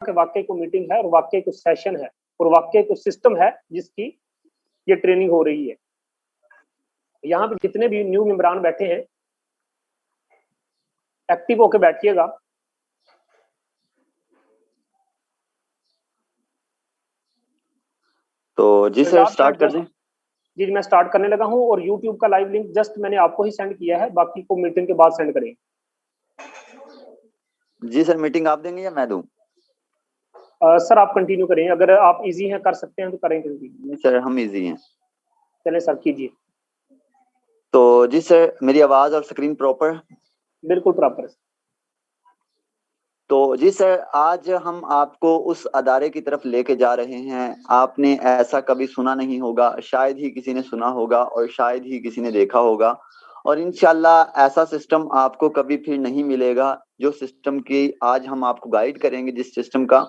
के वाकई को मीटिंग है और वाकई को सेशन है और वाकई को सिस्टम है जिसकी ये ट्रेनिंग हो रही है। यहाँ पे जितने भी न्यू मेंबरान बैठे हैं एक्टिव होके बैठिएगा। तो जी सर स्टार्ट कर दें। जी मैं स्टार्ट करने लगा हूँ और यूट्यूब का लाइव लिंक जस्ट मैंने आपको ही सेंड किया है, बाकी को मीटिंग के बाद सेंड करें। जी सर मीटिंग आप देंगे या मैं दूं? सर आप कंटिन्यू करें, अगर आप इजी हैं कर सकते हैं तो करें कंटिन्यू। सर हम इजी हैं। चले सर कीजिए। तो जी सर मेरी आवाज और स्क्रीन प्रॉपर? बिल्कुल प्रॉपर। तो जी सर आज हम आपको उस अदारे की तरफ लेके जा रहे हैं। आपने ऐसा कभी सुना नहीं होगा, शायद ही किसी ने सुना होगा और शायद ही किसी ने देखा होगा, और इंशाल्लाह ऐसा सिस्टम आपको कभी फिर नहीं मिलेगा जो सिस्टम की आज हम आपको गाइड करेंगे। जिस सिस्टम का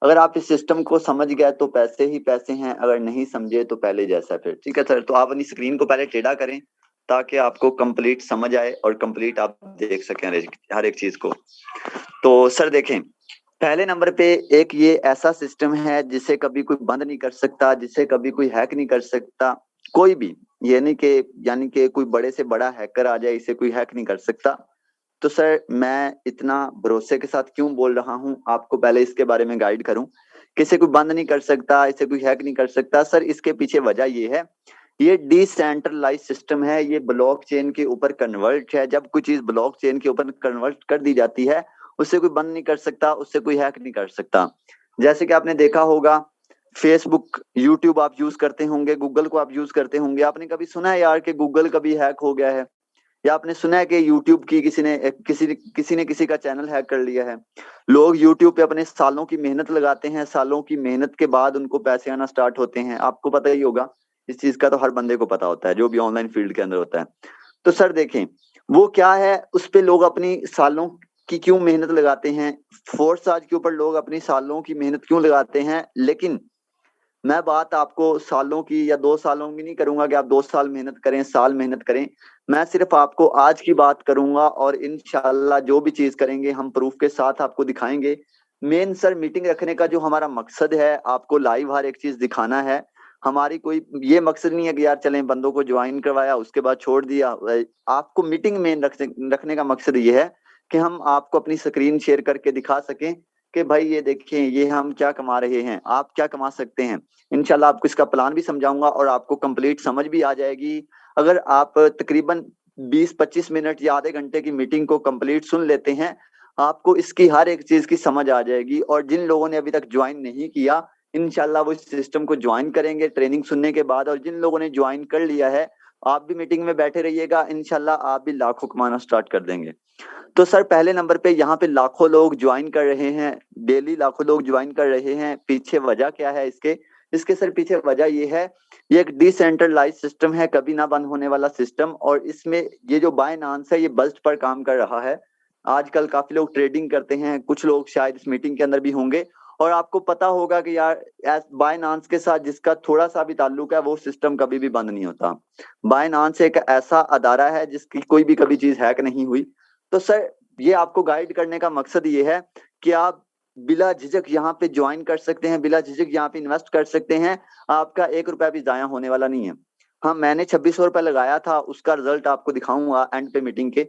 अगर आप इस सिस्टम को समझ गए तो पैसे ही पैसे हैं, अगर नहीं समझे तो पहले जैसा फिर। ठीक है सर, तो आप अपनी स्क्रीन को पहले टेढ़ा करें ताकि आपको कंप्लीट समझ आए और कंप्लीट आप देख सकें हर एक चीज को। तो सर देखें, पहले नंबर पे एक ये ऐसा सिस्टम है जिसे कभी कोई बंद नहीं कर सकता, जिसे कभी कोई हैक नहीं कर सकता, कोई भी। यानी कि कोई बड़े से बड़ा हैकर आ जाए, इसे कोई हैक नहीं कर सकता। तो सर मैं इतना भरोसे के साथ क्यों बोल रहा हूँ, आपको पहले इसके बारे में गाइड करूं कि इसे कोई बंद नहीं कर सकता, इसे कोई हैक नहीं कर सकता। सर इसके पीछे वजह ये है, ये डिसेंट्रलाइज सिस्टम है, ये ब्लॉकचेन के ऊपर कन्वर्ट है। जब कोई चीज ब्लॉकचेन के ऊपर कन्वर्ट कर दी जाती है, उससे कोई बंद नहीं कर सकता, उससे कोई हैक नहीं कर सकता। जैसे कि आपने देखा होगा, फेसबुक, यूट्यूब आप यूज करते होंगे, गूगल को आप यूज करते होंगे। आपने कभी सुना है यार कि गूगल कभी हैक हो गया है? या आपने सुना है कि यूट्यूब की किसी ने किसी का चैनल हैक कर लिया है? लोग यूट्यूब पे अपने सालों की मेहनत लगाते हैं, सालों की मेहनत के बाद उनको पैसे आना स्टार्ट होते हैं। आपको पता ही होगा, इस चीज का तो हर बंदे को पता होता है जो भी ऑनलाइन फील्ड के अंदर होता है। तो सर देखें, वो क्या है, उस पे लोग अपनी सालों की क्यों मेहनत लगाते हैं, फोर्स आज के ऊपर लोग अपनी सालों की मेहनत क्यों लगाते हैं। लेकिन मैं बात आपको सालों की या 2 सालों की नहीं करूंगा कि आप 2 साल मेहनत करें, साल मेहनत करें। मैं सिर्फ आपको आज की बात करूंगा और इंशाल्लाह जो भी चीज करेंगे हम प्रूफ के साथ आपको दिखाएंगे। मेन सर मीटिंग रखने का जो हमारा मकसद है, आपको लाइव हर एक चीज दिखाना है। हमारी कोई ये मकसद नहीं है कि यार चलें बंदों को ज्वाइन करवाया उसके बाद छोड़ दिया। आपको मीटिंग में रखने का मकसद ये है कि हम आपको अपनी स्क्रीन शेयर करके दिखा सकें कि भाई ये देखें, ये हम क्या कमा रहे हैं, आप क्या कमा सकते हैं। इंशाल्लाह आपको इसका प्लान भी समझाऊंगा और आपको कंप्लीट समझ भी आ जाएगी। अगर आप तकरीबन 20-25 मिनट या आधे घंटे की मीटिंग को कंप्लीट सुन लेते हैं, आपको इसकी हर एक चीज की समझ आ जाएगी। और जिन लोगों ने अभी तक ज्वाइन नहीं किया, इंशाल्लाह वो इस सिस्टम को ज्वाइन करेंगे ट्रेनिंग सुनने के बाद। और जिन लोगों ने ज्वाइन कर लिया है, आप भी मीटिंग में बैठे रहिएगा, इंशाल्लाह आप भी लाखों कमाना स्टार्ट कर देंगे। तो सर पहले नंबर पे यहाँ पे लाखों लोग ज्वाइन कर रहे हैं, डेली लाखों लोग ज्वाइन कर रहे हैं। पीछे वजह क्या है इसके? इसके सर पीछे वजह ये है, ये एक डिसेंट्रलाइज सिस्टम है, कभी ना बंद होने वाला सिस्टम। और इसमें ये जो बायनांस है, ये बस्ट पर काम कर रहा है। आजकल काफी लोग ट्रेडिंग करते हैं, कुछ लोग शायद इस मीटिंग के अंदर भी होंगे। और आपको पता होगा कि यार बायनांस के साथ जिसका थोड़ा सा भी ताल्लुक है, वो सिस्टम कभी भी बंद नहीं होता। बायनांस एक ऐसा अदारा है जिसकी कोई भी कभी चीज हैक नहीं हुई। तो सर ये आपको गाइड करने का मकसद ये है कि आप बिला झिझक यहाँ पे ज्वाइन कर सकते हैं, बिला झिझक यहाँ पे इन्वेस्ट कर सकते हैं। आपका 1 रुपया भी जाया होने वाला नहीं है। हाँ, मैंने 2600 रुपया लगाया था, उसका रिजल्ट आपको दिखाऊंगा एंड पे मीटिंग के।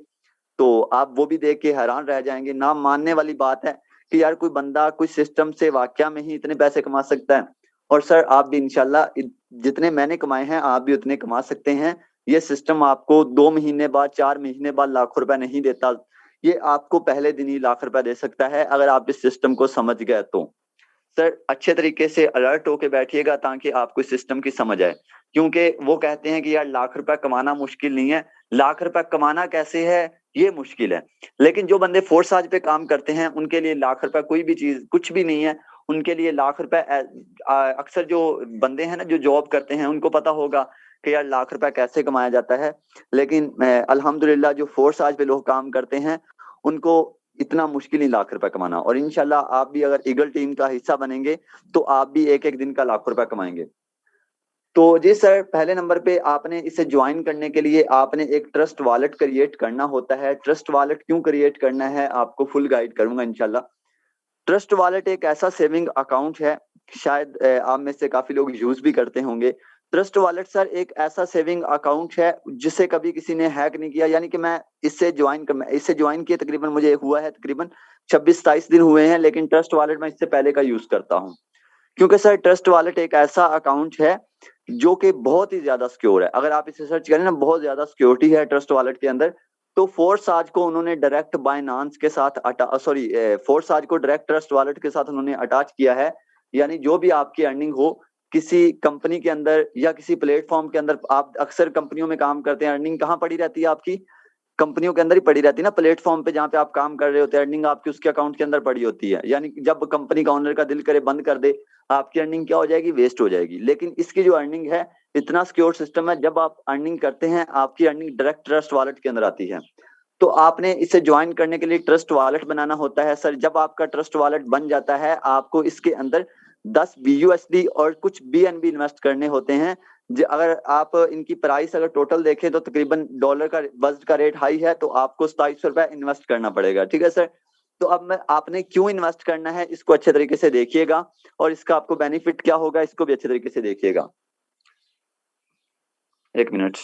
तो आप वो भी देख के हैरान रह जाएंगे। ना मानने वाली बात है कि यार कोई बंदा कोई सिस्टम से वाकया में ही इतने पैसे कमा सकता है। और सर आप भी इंशाल्लाह जितने मैंने कमाए हैं आप भी उतने कमा सकते हैं। ये सिस्टम आपको 2 महीने बाद, 4 महीने बाद लाखों रुपया नहीं देता, ये आपको पहले दिन ही लाख रुपया दे सकता है अगर आप इस सिस्टम को समझ गए तो। सर अच्छे तरीके से अलर्ट होके बैठिएगा ताकि आपको इस सिस्टम की समझ आए। क्योंकि वो कहते हैं कि यार लाख रुपया कमाना मुश्किल नहीं है, लाख रुपया कमाना कैसे है ये मुश्किल है। लेकिन जो बंदे फोर्स आज पे काम करते हैं उनके लिए लाख रुपया कोई भी चीज कुछ भी नहीं है। उनके लिए लाख रुपया अक्सर जो बंदे हैं ना जो जॉब करते हैं, उनको पता होगा कि यार लाख रुपया कैसे कमाया जाता है। लेकिन अल्हम्दुलिल्लाह जो फोर्स आज पे लोग काम करते हैं, उनको इतना मुश्किल नहीं लाख रुपया कमाना। और इंशाल्लाह आप भी अगर ईगल टीम का हिस्सा बनेंगे तो आप भी एक एक दिन का लाखों रुपया कमाएंगे। तो जी सर पहले नंबर पे आपने इसे ज्वाइन करने के लिए आपने एक ट्रस्ट वॉलेट क्रिएट करना होता है। ट्रस्ट वॉलेट क्यों क्रिएट करना है आपको फुल गाइड करूंगा इंशाल्लाह। ट्रस्ट वॉलेट एक ऐसा सेविंग अकाउंट है, शायद आप में से काफी लोग यूज भी करते होंगे। ट्रस्ट वॉलेट सर एक ऐसा सेविंग अकाउंट है जिसे कभी किसी ने हैक नहीं किया, यानी कि मैं इससे ज्वाइन किए तकरीबन मुझे हुआ है तकरीबन 26-27 दिन हुए हैं, लेकिन ट्रस्ट वॉलेट मैं इससे पहले का यूज करता हूँ। क्योंकि सर ट्रस्ट वॉलेट एक ऐसा अकाउंट है जो कि बहुत ही ज्यादा सिक्योर है। अगर आप इसे सर्च करें ना, बहुत ज्यादा सिक्योरिटी है ट्रस्ट वॉलेट के अंदर। तो फोर्सआज को उन्होंने डायरेक्ट बाइनांस के साथ फोर्सआज को डायरेक्ट ट्रस्ट वॉलेट के साथ उन्होंने अटैच किया है। यानी जो भी आपकी अर्निंग हो किसी कंपनी के अंदर या किसी प्लेटफॉर्म के अंदर, आप अक्सर कंपनियों में काम करते हैं, अर्निंग कहाँ पड़ी रहती है आपकी? कंपनियों के अंदर ही पड़ी रहती है ना, प्लेटफॉर्म पे जहाँ पे आप काम कर रहे होते हैं, अर्निंग आपकी उसके अकाउंट के अंदर पड़ी होती है। यानी जब कंपनी का ओनर का दिल करे बंद कर दे, आपकी अर्निंग क्या हो जाएगी? वेस्ट हो जाएगी। लेकिन इसकी जो अर्निंग है, इतना सिक्योर सिस्टम है, जब आप अर्निंग करते हैं आपकी अर्निंग डायरेक्ट ट्रस्ट वॉलेट के अंदर आती है। तो आपने इसे ज्वाइन करने के लिए ट्रस्ट वॉलेट बनाना होता है सर। जब आपका ट्रस्ट वॉलेट बन जाता है, आपको इसके अंदर 10 BUSD और कुछ BNB इन्वेस्ट करने होते हैं। अगर आप इनकी प्राइस अगर टोटल देखें तो तकरीबन डॉलर का बज़्ड का रेट हाई है, तो आपको 2700 रुपए इन्वेस्ट करना पड़ेगा। ठीक है सर। तो अब आपने क्यों इन्वेस्ट करना है इसको अच्छे तरीके से देखिएगा, और इसका आपको बेनिफिट क्या होगा इसको भी अच्छे तरीके से देखिएगा। एक मिनट।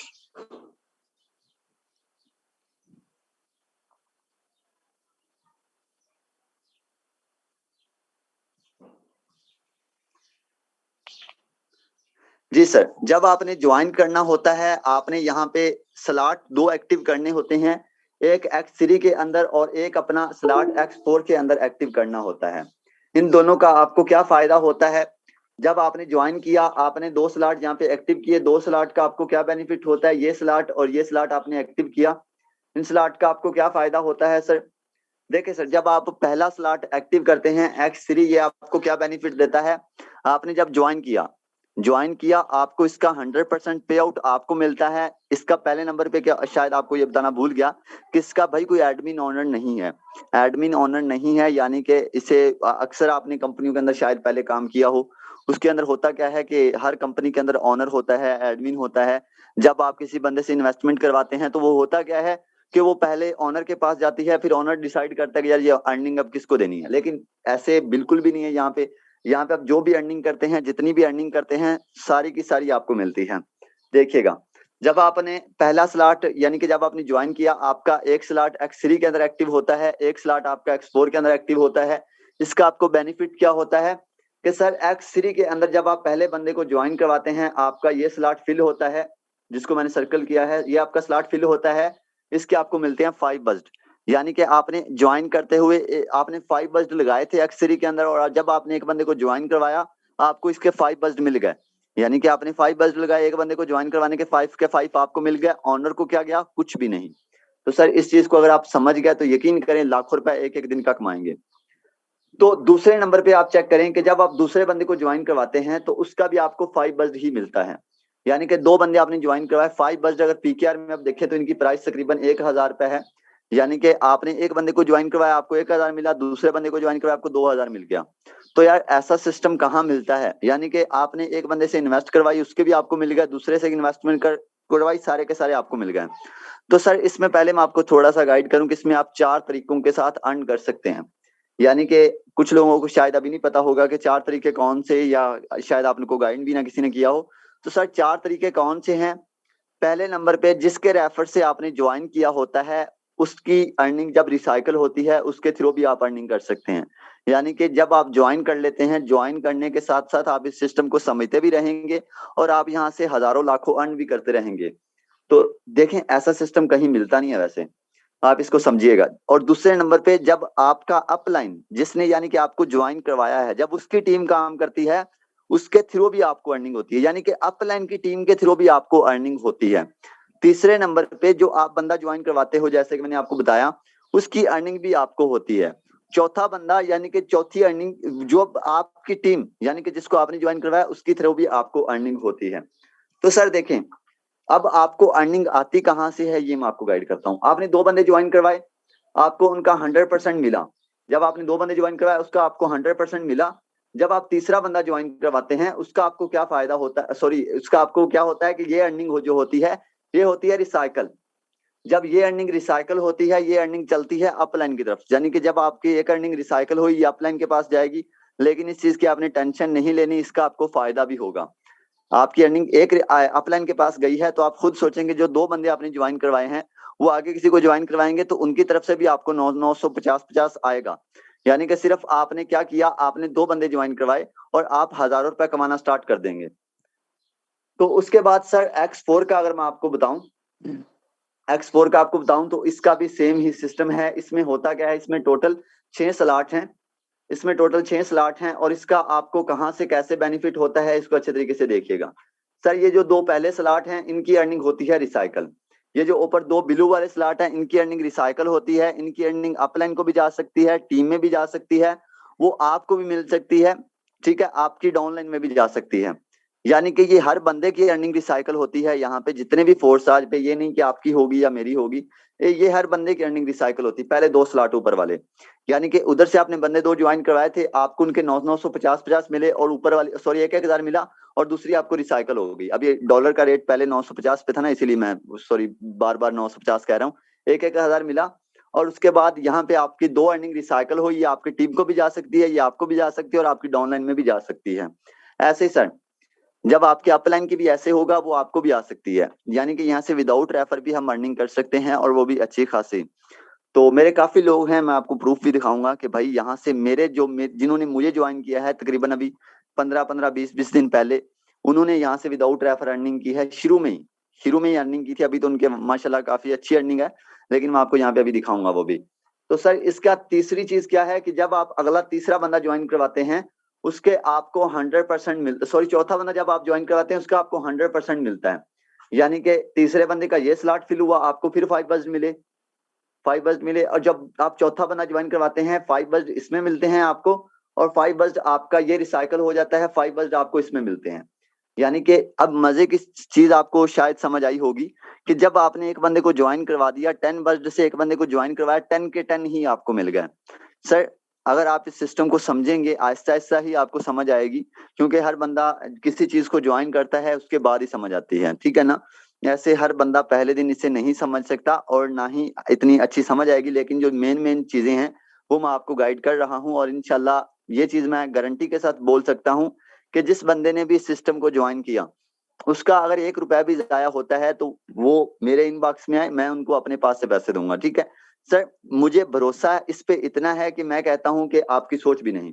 जी सर, जब आपने ज्वाइन करना होता है, आपने यहाँ पे स्लॉट 2 एक्टिव करने होते हैं, एक X3 के अंदर और एक अपना स्लॉट X4 के अंदर एक्टिव करना होता है। इन दोनों का आपको क्या फायदा होता है? जब आपने ज्वाइन किया, आपने 2 स्लॉट यहाँ पे एक्टिव किए, 2 स्लॉट का आपको क्या बेनिफिट होता है? ये स्लॉट और ये स्लॉट आपने एक्टिव किया, इन स्लॉट का आपको क्या फायदा होता है सर? देखिए सर, जब आप पहला स्लॉट एक्टिव करते हैं X3, ये आपको क्या बेनिफिट देता है? आपने जब ज्वाइन किया आपको इसका 100% पे आउट आपको मिलता है। इसका पहले नंबर पे क्या, शायद आपको ये बताना भूल गया कि इसका भाई कोई एडमिन ऑनर नहीं है। एडमिन ऑनर नहीं है, यानी कि इसे अक्सर आपने कंपनियों के अंदर शायद पहले काम किया हो, उसके अंदर होता क्या है कि हर कंपनी के अंदर ऑनर होता है, एडमिन होता है। जब आप किसी बंदे से इन्वेस्टमेंट करवाते हैं तो वो होता क्या है कि वो पहले ऑनर के पास जाती है, फिर ऑनर डिसाइड करता है कि यार ये अर्निंग अब किसको देनी है। लेकिन ऐसे बिल्कुल भी नहीं है। यहाँ पे आप जो भी अर्निंग करते हैं, जितनी भी अर्निंग करते हैं, सारी की सारी आपको मिलती है। देखिएगा, जब आपने पहला स्लॉट यानी कि जब आपने ज्वाइन किया, आपका एक स्लॉट X3 के अंदर एक्टिव होता है, एक स्लॉट आपका X4 के अंदर एक्टिव होता है। इसका आपको बेनिफिट क्या होता है कि सर X3 के अंदर जब आप पहले बंदे को ज्वाइन करवाते हैं, आपका ये स्लॉट फिल होता है, जिसको मैंने सर्कल किया है, ये आपका स्लॉट फिल होता है। इसके आपको मिलते हैं 5 बज़्ड, यानी कि आपने ज्वाइन करते हुए आपने 5 बज़्ड लगाए थे X3 के अंदर, और जब आपने एक बंदे को ज्वाइन करवाया आपको इसके 5 बज़्ड मिल गए। यानी कि आपने 5 बज़्ड लगाए, एक बंदे को ज्वाइन करवाने के 5 के 5 आपको मिल गए, ऑनर को क्या गया? कुछ भी नहीं। तो सर इस चीज को अगर आप समझ गए तो यकीन करें लाखों रुपए एक एक दिन का कमाएंगे। तो दूसरे नंबर पे आप चेक करें कि जब आप दूसरे बंदे को ज्वाइन करवाते हैं तो उसका भी आपको 5 बज़्ड ही मिलता है। यानी कि 2 बंदे आपने ज्वाइन करवाए, 5 बज़्ड अगर PKR में आप देखें तो इनकी प्राइस तकरीबन 1000 रुपए है। यानी कि आपने एक बंदे को ज्वाइन करवाया, आपको 1000 मिला, दूसरे बंदे को ज्वाइन करवाया, आपको 2000 मिल गया। तो यार ऐसा सिस्टम कहाँ मिलता है? यानी कि आपने एक बंदे से इन्वेस्ट करवाई, उसके भी आपको मिल गया, दूसरे से इन्वेस्टमेंट करवाई, सारे के सारे आपको मिल गए। तो सर इसमें पहले मैं आपको थोड़ा सा गाइड करूं कि इसमें आप 4 तरीकों के साथ अर्न कर सकते हैं। यानी कि कुछ लोगों को शायद अभी नहीं पता होगा कि 4 तरीके कौन से, या शायद आपको गाइड भी ना किसी ने किया हो। तो सर 4 तरीके कौन से हैं? पहले नंबर पे जिसके रेफर से आपने ज्वाइन किया होता है, उसकी अर्निंग जब रिसाइकल होती है उसके थ्रू भी आप अर्निंग कर सकते हैं। यानी कि जब आप ज्वाइन कर लेते हैं, ज्वाइन करने के साथ साथ आप इस सिस्टम को समझते भी रहेंगे और आप यहाँ से हजारों लाखों अर्न भी करते रहेंगे। तो देखें ऐसा सिस्टम कहीं मिलता नहीं है वैसे, आप इसको समझिएगा। और दूसरे नंबर पे जब आपका अपलाइन, जिसने यानी कि आपको ज्वाइन करवाया है, जब उसकी टीम काम करती है उसके थ्रू भी आपको अर्निंग होती है, यानी कि अपलाइन की टीम के थ्रू भी आपको अर्निंग होती है। तीसरे नंबर पे जो आप बंदा ज्वाइन करवाते हो, जैसे कि मैंने आपको बताया, उसकी अर्निंग भी आपको होती है। चौथा बंदा यानी कि चौथी अर्निंग जो आपकी टीम यानी कि जिसको आपने ज्वाइन करवाया उसकी थ्रू भी आपको अर्निंग होती है। तो सर देखें, अब आपको अर्निंग आती कहाँ से है ये मैं आपको गाइड करता हूँ। आपने 2 बंदे ज्वाइन करवाए, आपको उनका 100% मिला। जब आपने 2 बंदे ज्वाइन करवाए उसका आपको 100% मिला। जब आप तीसरा बंदा ज्वाइन करवाते हैं उसका आपको क्या फायदा होता है, सॉरी उसका आपको क्या होता है कि ये अर्निंग जो होती है ये होती है रिसाइकल। जब ये अर्निंग रिसाइकल होती है, ये अर्निंग चलती है अपलाइन की तरफ, यानी कि जब आपकी एक अर्निंग रिसाइकल हुई ये अपलाइन के पास जाएगी। लेकिन इस चीज की आपने टेंशन नहीं लेनी, इसका आपको फायदा भी होगा। आपकी अर्निंग एक अपलाइन के पास गई है तो आप खुद सोचेंगे जो 2 बंदे आपने ज्वाइन करवाए हैं वो आगे किसी को ज्वाइन करवाएंगे तो उनकी तरफ से भी आपको 950 आएगा। यानी कि सिर्फ आपने क्या किया, आपने 2 बंदे ज्वाइन करवाए और आप हजारों रुपए कमाना स्टार्ट कर देंगे। तो उसके बाद सर X4 का अगर मैं आपको बताऊं, X4 का आपको बताऊं तो इसका भी सेम ही सिस्टम है। इसमें होता क्या है, इसमें टोटल 6 स्लॉट हैं, इसमें टोटल 6 स्लॉट हैं और इसका आपको कहां से कैसे बेनिफिट होता है इसको अच्छे तरीके से देखिएगा। सर ये जो 2 पहले स्लॉट हैं इनकी अर्निंग होती है रिसाइकल। ये जो ऊपर 2 ब्लू वाले स्लॉट हैं इनकी अर्निंग रिसाइकल होती है। इनकी अर्निंग अपलाइन को भी जा सकती है, टीम में भी जा सकती है, वो आपको भी मिल सकती है, ठीक है, आपकी डाउनलाइन में भी जा सकती है। यानी कि ये हर बंदे की अर्निंग रिसाइकल होती है। यहाँ पे जितने भी फोर्स आज पे, ये नहीं कि आपकी होगी या मेरी होगी, ये हर बंदे की अर्निंग रिसाइकल होती है। पहले 2 स्लॉट ऊपर वाले, यानी कि उधर से आपने बंदे 2 ज्वाइन करवाए थे, आपको उनके 950 मिले और ऊपर वाले सॉरी 1,000 मिला और दूसरी आपको रिसाइकल हो गई। अब ये डॉलर का रेट पहले 950 पे था ना, इसीलिए मैं सॉरी बार बार 950 कह रहा हूँ। 1,000 मिला और उसके बाद यहाँ पे आपकी 2 अर्निंग रिसाइकल हुई। ये आपकी टीम को भी जा सकती है, ये आपको भी जा सकती है और आपकी डाउनलाइन में भी जा सकती है। ऐसे ही सर जब आपके अपलाइन की भी ऐसे होगा वो आपको भी आ सकती है। यानी कि यहाँ से विदाउट रेफर भी हम अर्निंग कर सकते हैं और वो भी अच्छी खासी। तो मेरे काफी लोग हैं, मैं आपको प्रूफ भी दिखाऊंगा कि भाई यहाँ से मेरे जिन्होंने मुझे ज्वाइन किया है तकरीबन अभी 15 20 दिन पहले, उन्होंने यहाँ से विदाउट रेफर अर्निंग की है। शुरू में ही अर्निंग की थी। अभी तो उनके माशाल्लाह काफी अच्छी अर्निंग है, लेकिन मैं आपको यहाँ पे अभी दिखाऊंगा वो भी। तो सर इसका तीसरी चीज क्या है कि जब आप अगला तीसरा बंदा ज्वाइन करवाते हैं उसके आपको 100% मिलता, सॉरी चौथा बंदा जब आप ज्वाइन करवाते हैं उसका आपको 100% मिलता है। यानी कि तीसरे बंदे का ये स्लॉट फिल हुआ, आपको फिर 5 बज मिले और जब आप चौथा बंदा ज्वाइन करवाते हैं 5 बज इसमें मिलते हैं आपको और 5 बज आपका ये रिसाइकल हो जाता है, 5 बज आपको इसमें मिलते हैं। यानी कि अब मजे की चीज आपको शायद समझ आई होगी कि जब आपने एक बंदे को ज्वाइन करवा दिया 10 बज से एक बंदे को ज्वाइन करवाया, 10 के 10 ही आपको मिल गए। सर अगर आप इस सिस्टम को समझेंगे आहिस्ता आहिस्ता ही आपको समझ आएगी, क्योंकि हर बंदा किसी चीज को ज्वाइन करता है उसके बाद ही समझ आती है, ठीक है ना। ऐसे हर बंदा पहले दिन इसे नहीं समझ सकता और ना ही इतनी अच्छी समझ आएगी, लेकिन जो मेन चीजें हैं वो मैं आपको गाइड कर रहा हूँ और इंशाल्लाह ये चीज मैं गारंटी के साथ बोल सकता हूँ कि जिस बंदे ने भी इस सिस्टम को ज्वाइन किया उसका अगर 1 रुपया भी जाया होता है तो वो मेरे इनबॉक्स में आए, मैं उनको अपने पास से पैसे दूंगा, ठीक है। सर मुझे भरोसा इस पे इतना है कि मैं कहता हूं कि आपकी सोच भी नहीं।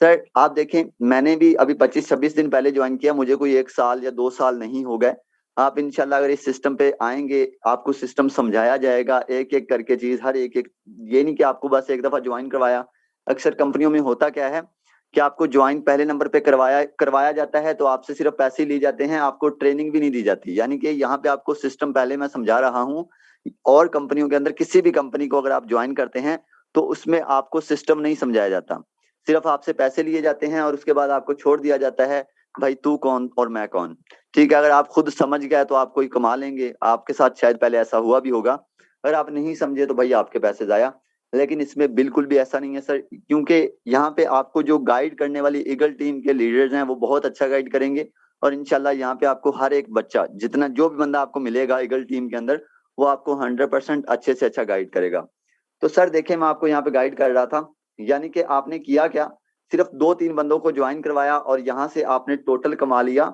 सर आप देखें, मैंने भी अभी 25-26 दिन पहले ज्वाइन किया, मुझे कोई 1 साल या 2 साल नहीं हो गए। आप इंशाल्लाह अगर इस सिस्टम पे आएंगे आपको सिस्टम समझाया जाएगा एक एक करके चीज, हर एक ये नहीं कि आपको बस एक दफा ज्वाइन करवाया। अक्सर कंपनियों में होता क्या है कि आपको ज्वाइन पहले नंबर पे करवाया जाता है तो आपसे सिर्फ पैसे लिए जाते हैं, आपको ट्रेनिंग भी नहीं दी जाती। यानी कि यहाँ पे आपको सिस्टम पहले मैं समझा रहा हूँ। और कंपनियों के अंदर किसी भी कंपनी को अगर आप ज्वाइन करते हैं तो उसमें आपको सिस्टम नहीं समझाया जाता, सिर्फ आपसे पैसे लिए जाते हैं और उसके बाद आपको छोड़ दिया जाता है भाई तू कौन और मैं कौन, ठीक है। अगर आप खुद समझ गए तो आप कोई कमा लेंगे, आपके साथ शायद पहले ऐसा हुआ भी होगा। अगर आप नहीं समझे तो भाई आपके पैसे जाया। लेकिन इसमें बिल्कुल भी ऐसा नहीं है सर, क्योंकि यहाँ पे आपको जो गाइड करने वाली ईगल टीम के लीडर्स हैं वो बहुत अच्छा गाइड करेंगे और इंशाल्लाह यहाँ पे आपको हर एक बच्चा, जितना जो भी बंदा आपको मिलेगा ईगल टीम के अंदर, वो आपको 100% अच्छे से अच्छा गाइड करेगा। तो सर देखिए मैं आपको यहाँ पे गाइड कर रहा था, यानी कि आपने किया क्या, सिर्फ 2-3 बंदों को ज्वाइन करवाया और यहाँ से आपने टोटल कमा लिया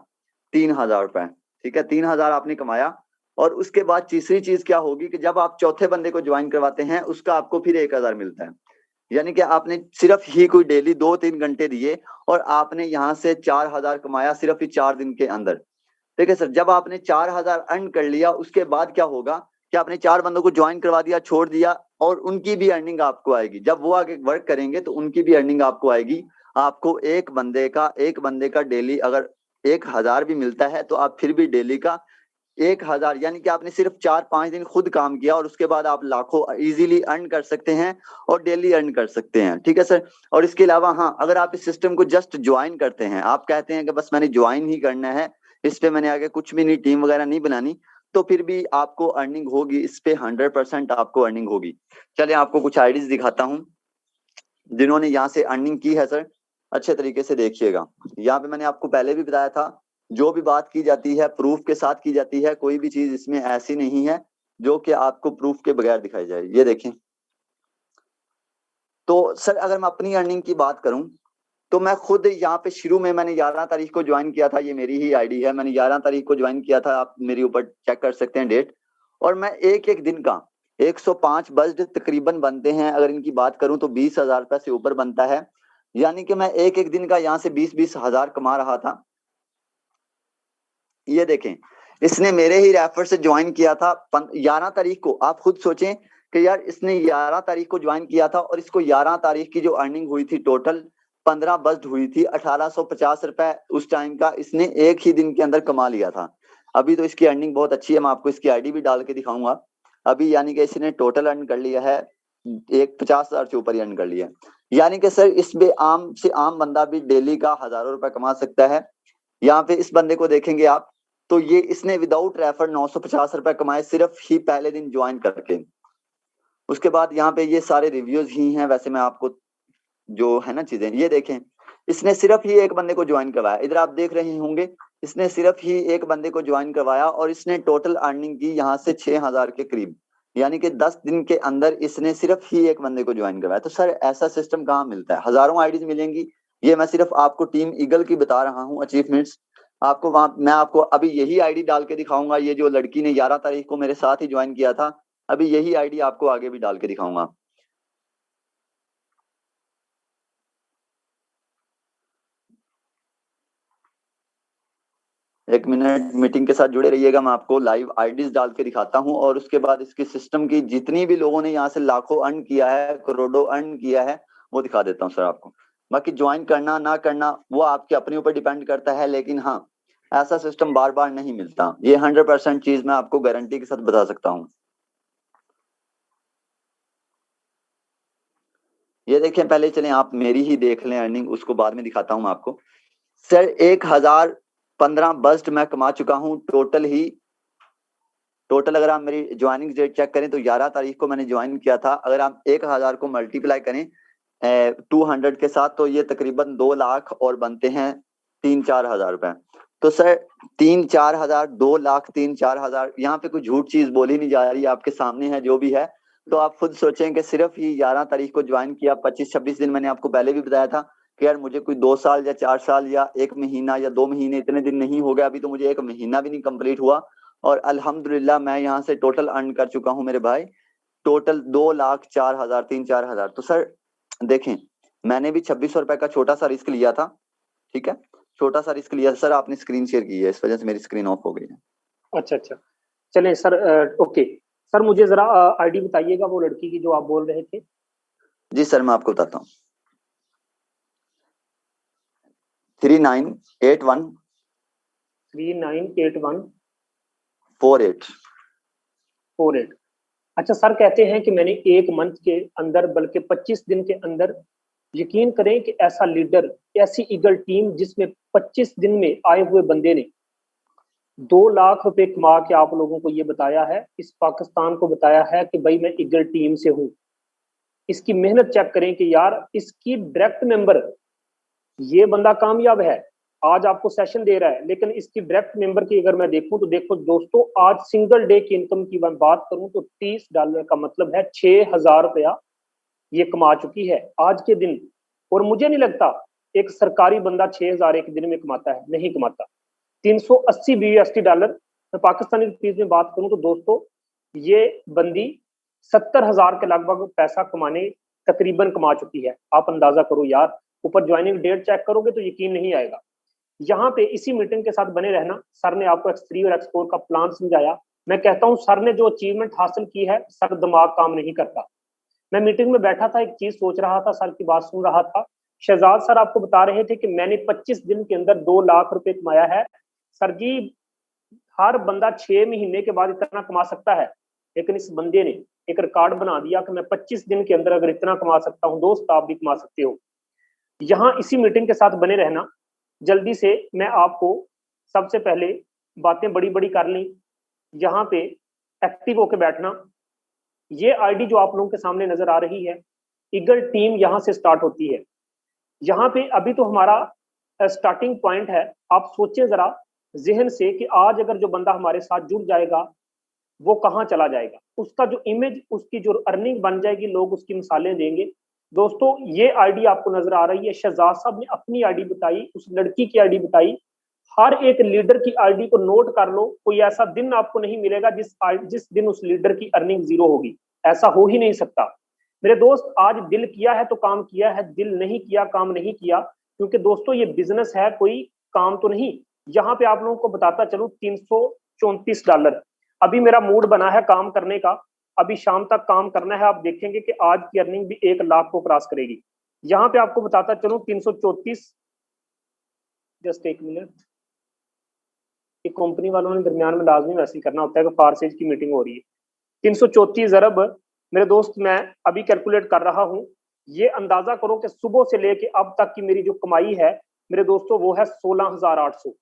3,000 रुपए, ठीक है, 3,000 आपने कमाया। और उसके बाद तीसरी चीज क्या होगी कि जब आप चौथे बंदे को ज्वाइन करवाते हैं उसका आपको फिर 1,000 मिलता है। यानी कि आपने सिर्फ ही कोई डेली 2-3 घंटे दिए और आपने यहाँ से 4,000 कमाया सिर्फ ही 4 दिन के अंदर। ठीक है सर, जब आपने 4,000 अर्न कर लिया उसके बाद क्या होगा कि आपने 4 बंदों को ज्वाइन करवा दिया, छोड़ दिया और उनकी भी अर्निंग आपको आएगी। जब वो आगे वर्क करेंगे तो उनकी भी अर्निंग आपको आएगी। आपको एक बंदे का डेली अगर 1,000 भी मिलता है तो आप फिर भी डेली का 1,000, यानी कि आपने सिर्फ 4-5 दिन खुद काम किया और उसके बाद आप लाखों इजीली अर्न कर सकते हैं और डेली अर्न कर सकते हैं, ठीक है सर। और इसके अलावा हाँ, अगर आप इस सिस्टम को जस्ट ज्वाइन करते हैं, आप कहते हैं कि बस मैंने ज्वाइन ही करना है, इस पे मैंने आगे कुछ भी नहीं, टीम वगैरह नहीं बनानी, तो फिर भी आपको अर्निंग होगी, इस पे 100% आपको अर्निंग होगी। चलिए आपको कुछ आईडीज दिखाता हूँ जिन्होंने यहाँ से अर्निंग की है सर, अच्छे तरीके से देखिएगा। यहाँ पे मैंने आपको पहले भी बताया था, जो भी बात की जाती है प्रूफ के साथ की जाती है, कोई भी चीज इसमें ऐसी नहीं है जो कि आपको प्रूफ के बगैर दिखाई जाए। ये देखें। तो सर अगर मैं अपनी अर्निंग की बात करूं तो मैं खुद यहाँ पे शुरू में मैंने 11 तारीख को ज्वाइन किया था। ये मेरी ही आईडी है, मैंने 11 तारीख को ज्वाइन किया था, आप मेरे ऊपर चेक कर सकते हैं डेट। और मैं एक एक दिन का 105 बज्ड तकरीबन बनते हैं, अगर इनकी बात करूं तो 20,000 रुपए से ऊपर बनता है। यानी कि मैं एक एक दिन का यहाँ से 20-20 हजार कमा रहा था। ये देखें, इसने मेरे ही रेफर से ज्वाइन किया था 11 तारीख को। आप खुद सोचें कि यार इसने 11 तारीख को ज्वाइन किया था और इसको 11 तारीख की जो अर्निंग हुई थी टोटल 15 बस्ट हुई थी, 1850 रुपए उस टाइम का इसने एक ही दिन के अंदर कमा लिया था। अभी तो इसकी अर्निंग बहुत अच्छी है, मैं आपको इसकी आईडी भी डाल के दिखाऊंगा। अभी यानी कि इसने टोटल अर्न कर लिया है, एक 50,000 से ऊपर ही अर्न कर लिया है। यानी कि सर इस पे आम से आम बंदा भी डेली का हजारों रुपए कमा सकता है। यहाँ पे इस बंदे को देखेंगे आप तो ये इसने विदाउट रेफर 950 रुपए कमाए सिर्फ ही पहले दिन ज्वाइन करके। उसके बाद यहाँ पे ये सारे रिव्यूज ही हैं। वैसे मैं आपको जो है ना चीजें, ये देखें, इसने सिर्फ ही एक बंदे को ज्वाइन करवाया। इधर आप देख रहे होंगे, इसने सिर्फ ही एक बंदे को ज्वाइन करवाया और इसने टोटल अर्निंग की यहाँ से 6,000 के करीब। यानी कि 10 दिन के अंदर इसने सिर्फ ही एक बंदे को ज्वाइन करवाया। तो सर ऐसा सिस्टम कहाँ मिलता है? हजारों आईडीज मिलेंगी, ये मैं सिर्फ आपको टीम ईगल की बता रहा हूँ अचीवमेंट्स। आपको वहां मैं आपको अभी यही आईडी डाल के दिखाऊंगा। ये जो लड़की ने 11 तारीख को मेरे साथ ही ज्वाइन किया था, अभी यही आईडी आपको आगे भी डाल के दिखाऊंगा। एक मिनट, मीटिंग के साथ जुड़े रहिएगा, मैं आपको लाइव आईडीज डाल के दिखाता हूं और उसके बाद इसके सिस्टम की जितनी भी लोगों ने यहाँ से लाखों अर्न किया है, करोड़ों अर्न किया है, वो दिखा देता हूँ सर आपको। बाकी ज्वाइन करना ना करना वो आपके अपने ऊपर डिपेंड करता है, लेकिन हाँ ऐसा सिस्टम बार बार नहीं मिलता। ये 100% चीज मैं आपको गारंटी के साथ बता सकता हूँ। ये देखें, पहले चलें आप मेरी ही देख लें अर्निंग, उसको बाद में दिखाता हूं मैं आपको। सर 1,015 बस्ट मैं कमा चुका हूं टोटल ही। टोटल अगर आप मेरी ज्वाइनिंग डेट चेक करें तो 11 तारीख को मैंने ज्वाइन किया था। अगर आप 1,000 को मल्टीप्लाई करें 200 के साथ तो ये तकरीबन 2 लाख और बनते हैं 3-4 हजार रुपए। तो सर 3-4 हजार, 2 लाख 3-4 हजार, यहाँ पे कोई झूठ चीज बोली नहीं जा रही, आपके सामने है जो भी है। तो आप खुद सोचें कि सिर्फ ही 11 तारीख को ज्वाइन किया, 25-26 दिन मैंने आपको पहले भी बताया था कि यार मुझे कोई 2 साल या 4 साल या 1 महीना या 2 महीने इतने दिन नहीं हो गया, अभी तो मुझे 1 महीना भी नहीं कंप्लीट हुआ और अल्हम्दुलिल्लाह मैं यहाँ से टोटल अर्न कर चुका हूँ मेरे भाई, टोटल 2,04,000 3-4 हजार। तो सर देखें, मैंने भी 2600 रुपए का छोटा सा रिस्क लिया था, ठीक है, छोटा सा रिस्क लिया। सर आपने स्क्रीन शेयर की है, इस वजह से मेरी स्क्रीन ऑफ हो गई है। अच्छा अच्छा, चलें सर। ओके सर, मुझे जरा आईडी बताइएगा वो लड़की की जो आप बोल रहे थे। जी सर मैं आपको बताता हूँ, 3981 398148। अच्छा सर, कहते हैं कि मैंने 1 मंथ के अंदर, बल्कि 25 दिन के अंदर, यकीन करें कि ऐसा लीडर, ऐसी ईगल टीम जिसमें 25 दिन में आए हुए बंदे ने 2 लाख रुपए कमा के आप लोगों को ये बताया है, इस पाकिस्तान को बताया है कि भाई मैं ईगल टीम से हूं। इसकी मेहनत चेक करें कि यार इसकी डायरेक्ट मेंबर, ये बंदा कामयाब है, आज आपको सेशन दे रहा है, लेकिन इसकी डायरेक्ट मेंबर की अगर मैं देखूं तो देखो दोस्तों, आज सिंगल डे की इनकम की मैं बात करूं तो $30 का मतलब है 6,000 रुपया ये कमा चुकी है आज के दिन। और मुझे नहीं लगता एक सरकारी बंदा 6,000 एक दिन में कमाता है, नहीं कमाता। 380 BUSD डॉलर, मैं पाकिस्तानी रुपीज में बात करूं तो दोस्तों ये बंदी 70,000 के लगभग पैसा कमाने तकरीबन कमा चुकी है। आप अंदाजा करो यार, ऊपर ज्वाइनिंग डेट चेक करोगे तो यकीन नहीं आएगा। यहाँ पे इसी मीटिंग के साथ बने रहना। सर ने आपको X3 और X4 का प्लान समझाया। मैं कहता हूँ सर ने जो अचीवमेंट हासिल की है, सर दिमाग काम नहीं करता। मैं मीटिंग में बैठा था, एक चीज सोच रहा था, सर की बात सुन रहा था। शहजाद सर आपको बता रहे थे कि मैंने 25 दिन के अंदर 2 लाख रुपए कमाया है। सर जी, हर बंदा 6 महीने के बाद इतना कमा सकता है, लेकिन इस बंदे ने एक रिकॉर्ड बना दिया कि मैं 25 दिन के अंदर अगर इतना कमा सकता हूँ, दोस्त आप भी कमा सकते हो। यहाँ इसी मीटिंग के साथ बने रहना। जल्दी से मैं आपको सबसे पहले बातें बड़ी बड़ी कर ली, यहाँ पे एक्टिव होके बैठना। ये आईडी जो आप लोगों के सामने नजर आ रही है, ईगल टीम यहाँ से स्टार्ट होती है। यहाँ पे अभी तो हमारा स्टार्टिंग पॉइंट है। आप सोचें जरा जहन से कि आज अगर जो बंदा हमारे साथ जुड़ जाएगा, वो कहाँ चला जाएगा, उसका जो इमेज, उसकी जो अर्निंग बन जाएगी, लोग उसकी मिसालें देंगे। दोस्तों ये आईडी आपको नजर आ रही है, शहजाद साहब ने अपनी आईडी बताई, उस लड़की की आईडी बताई। हर एक लीडर की आईडी को नोट कर लो, कोई ऐसा दिन आपको नहीं मिलेगा जिस दिन उस लीडर की अर्निंग जीरो होगी। ऐसा हो ही नहीं सकता मेरे दोस्त। आज दिल किया है तो काम किया है, दिल नहीं किया काम नहीं किया। क्योंकि दोस्तों ये बिजनेस है, कोई काम तो नहीं। यहाँ पे आप लोगों को बताता चलूं, $334 अभी मेरा मूड बना है काम करने का। अभी शाम तक काम करना है, आप देखेंगे कि आज की अर्निंग भी 1 लाख को क्रॉस करेगी। यहाँ पे आपको बताता चलूं 334, जस्ट एक मिनट, कंपनी वालों ने दरमियान में लाजमी वैसे ही करना होता है कि फारसेज की मीटिंग हो रही है। 334 अरब मेरे दोस्त मैं अभी कैलकुलेट कर रहा हूं। ये अंदाजा करो कि सुबह से लेके अब तक की मेरी जो कमाई है मेरे दोस्तों वो है 16,800,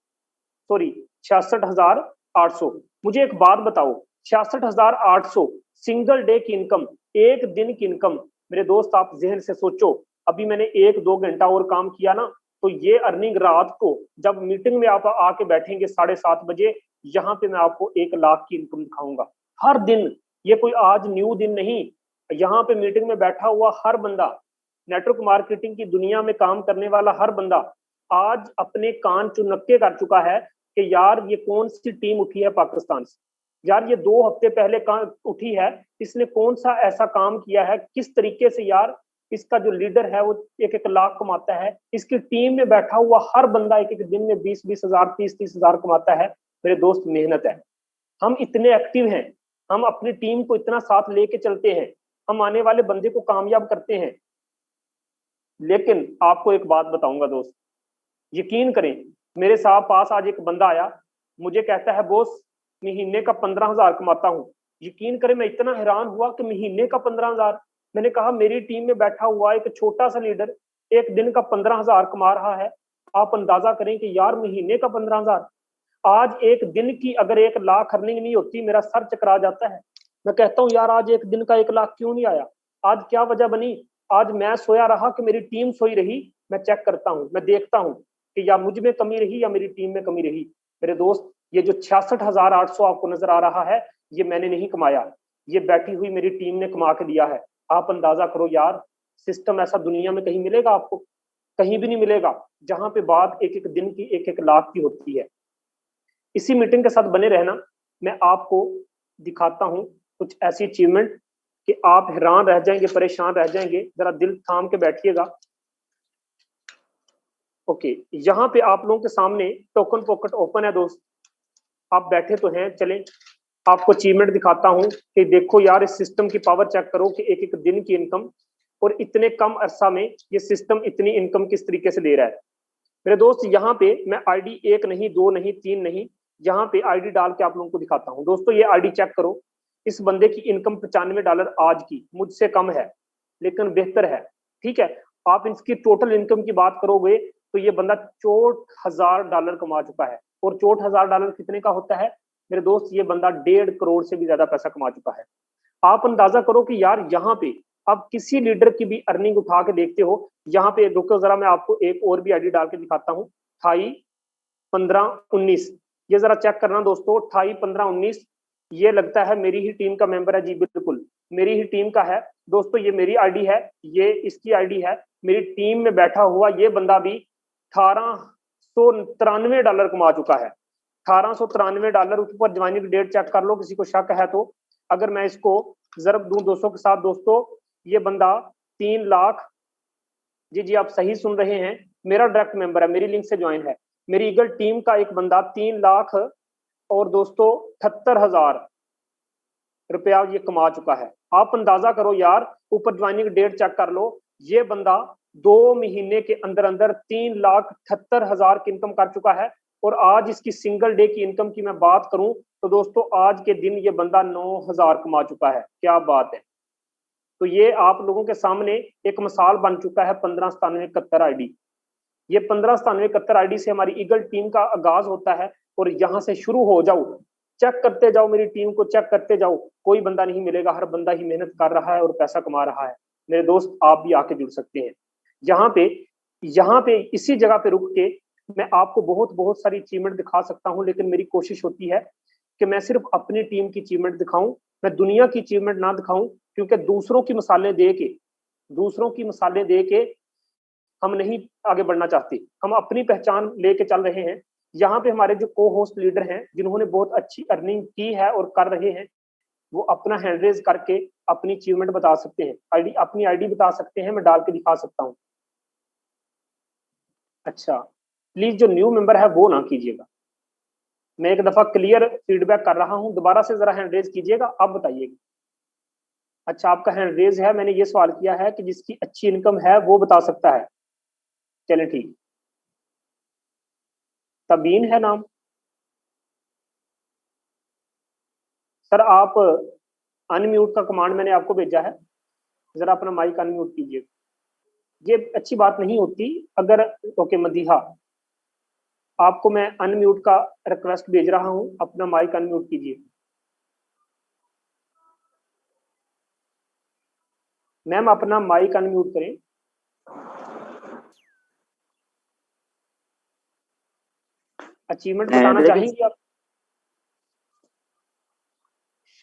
सॉरी 66,800। मुझे एक बात बताओ, 66,800 सिंगल डे की इनकम, एक दिन की इनकम मेरे दोस्त, आप जहन से सोचो। अभी मैंने 1-2 घंटा और काम किया ना, तो ये अर्निंग रात को जब मीटिंग में आप आके बैठेंगे 7:30 बजे, यहाँ पे मैं आपको 1 लाख की इनकम दिखाऊंगा हर दिन। ये कोई आज न्यू दिन नहीं, यहाँ पे मीटिंग में बैठा हुआ हर बंदा, नेटवर्क मार्केटिंग की दुनिया में काम करने वाला हर बंदा आज अपने कान चुनक्के कर चुका है कि यार ये कौन सी टीम उठी है पाकिस्तान से, यार ये 2 हफ्ते पहले उठी है, इसने कौन सा ऐसा काम किया है, किस तरीके से यार इसका जो लीडर है वो 1-1 लाख कमाता है, इसकी टीम में बैठा हुआ हर बंदा एक दिन में 20-20 हजार 30-30 हजार कमाता है। मेरे दोस्त मेहनत है, हम इतने एक्टिव हैं, हम अपनी टीम को इतना साथ लेके चलते हैं, हम आने वाले बंदे को कामयाब करते हैं। लेकिन आपको एक बात बताऊंगा दोस्त, यकीन करें, मेरे साथ पास आज एक बंदा आया, मुझे कहता है बॉस महीने का 15,000 कमाता हूँ। यकीन करें मैं इतना हैरान हुआ कि महीने का 15,000। मैंने कहा मेरी टीम में बैठा हुआ एक छोटा सा लीडर एक दिन का 15,000 कमा रहा है। आप अंदाजा करें कि यार महीने का 15,000, आज एक दिन की अगर 1 लाख अर्निंग नहीं होती मेरा सर चकरा जाता है। मैं कहता हूँ यार आज एक दिन का 1 लाख क्यों नहीं आया, आज क्या वजह बनी? आज मैं सोया रहा कि मेरी टीम सोई रही? मैं चेक करता हूँ, मैं देखता हूँ कि या मुझ में कमी रही या मेरी टीम में कमी रही। मेरे दोस्त ये जो 66,800 आपको नजर आ रहा है, ये मैंने नहीं कमाया, ये बैठी हुई मेरी टीम ने कमा के दिया है। आप अंदाजा करो यार, सिस्टम ऐसा दुनिया में कहीं मिलेगा आपको? कहीं भी नहीं मिलेगा जहां पे बात एक एक दिन की 1-1 लाख की होती है। इसी मीटिंग के साथ बने रहना, मैं आपको दिखाता हूं कुछ ऐसी अचीवमेंट कि आप हैरान रह जाएंगे, परेशान रह जाएंगे। जरा दिल थाम के बैठिएगा। ओके, यहाँ पे आप लोगों के सामने टोकन पॉकेट ओपन है दोस्त, आप बैठे तो हैं, चलें आपको अचीवमेंट दिखाता हूं कि देखो यार इस सिस्टम की पावर चेक करो कि एक एक दिन की इनकम और इतने कम अरसा में ये सिस्टम इतनी इनकम किस तरीके से दे रहा है। मेरे दोस्त यहाँ पे मैं आईडी 1 नहीं 2 नहीं 3 नहीं, यहाँ पे आईडी डाल के आप लोगों को दिखाता हूँ। दोस्तों ये आईडी चेक करो, इस बंदे की इनकम $95 आज की, मुझसे कम है लेकिन बेहतर है, ठीक है। आप इसकी टोटल इनकम की बात करोगे तो ये बंदा $64,000 कमा चुका है। और $64,000 कितने का होता है मेरे दोस्त? ये बंदा 1.5 करोड़ से भी ज्यादा पैसा कमा चुका है। आप अंदाजा करो कि यार यहाँ पे आप किसी लीडर की भी अर्निंग उठा के देखते हो। यहाँ पे रुको जरा, मैं आपको एक और भी आईडी डाल के दिखाता हूँ। 28-15-19, ये जरा चेक करना दोस्तों। 28-15-19, ये लगता है मेरी ही टीम का मेंबर है जी, बिल्कुल मेरी ही टीम का है दोस्तों। ये मेरी आईडी है, ये इसकी आईडी है। मेरी टीम में बैठा हुआ ये बंदा भी $1,893 कमा चुका है। $1,893। ऊपर ज्वाइनिंग डेट चेक कर लो किसी को शक है तो। अगर मैं इसको जरब दूं 200 के साथ दोस्तों, ये बंदा 3 लाख, जी आप सही सुन रहे हैं, मेरा डायरेक्ट मेंबर है, मेरी लिंक से ज्वाइन है। मेरी ईगल टीम का एक बंदा 3 लाख और दोस्तों 78,000 रुपया ये कमा चुका है। आप अंदाजा करो यार, ऊपर ज्वाइनिंग डेट चेक कर लो, ये बंदा 2 महीने के अंदर अंदर 3,78,000 की इनकम कर चुका है। और आज इसकी सिंगल डे की इनकम की मैं बात करूं तो दोस्तों आज के दिन ये बंदा 9,000 कमा चुका है। क्या बात है। तो ये आप लोगों के सामने एक मिसाल बन चुका है 159771 आईडी। ये 159771 आईडी से हमारी ईगल टीम का आगाज होता है और यहाँ से शुरू हो जाओ, चेक करते जाओ, मेरी टीम को चेक करते जाओ। कोई बंदा नहीं मिलेगा, हर बंदा ही मेहनत कर रहा है और पैसा कमा रहा है। मेरे दोस्त आप भी आके जुड़ सकते हैं। यहाँ पे इसी जगह पे रुक के मैं आपको बहुत बहुत सारी अचीवमेंट दिखा सकता हूँ, लेकिन मेरी कोशिश होती है कि मैं सिर्फ अपनी टीम की अचीवमेंट दिखाऊं, मैं दुनिया की अचीवमेंट ना दिखाऊं, क्योंकि दूसरों की मिसालें दे के हम नहीं आगे बढ़ना चाहते। हम अपनी पहचान लेके चल रहे हैं। यहाँ पे हमारे जो को होस्ट लीडर हैं, जिन्होंने बहुत अच्छी अर्निंग की है और कर रहे हैं, वो अपना हैंड रेज करके अपनी अचीवमेंट बता सकते हैं, अपनी आईडी बता सकते हैं, मैं डाल के दिखा सकता हूँ। अच्छा, प्लीज जो न्यू मेंबर है वो ना कीजिएगा। मैं एक दफा क्लियर फीडबैक कर रहा हूं, दोबारा से जरा हैंड रेज कीजिएगा, अब बताइएगा। अच्छा, आपका हैंड रेज है, मैंने ये सवाल किया है कि जिसकी अच्छी इनकम है वो बता सकता है। चले ठीक, तबीन है नाम। सर आप अनम्यूट का कमांड मैंने आपको भेजा है, जरा अपना माइक अनम्यूट कीजिए। ये अच्छी बात नहीं होती अगर, ओके मदीहा, आपको मैं अनम्यूट का रिक्वेस्ट भेज रहा हूं, अपना माइक अनम्यूट कीजिए। मैम अपना माइक अनम्यूट करें। अचीवमेंट बताना चाहेंगे आप?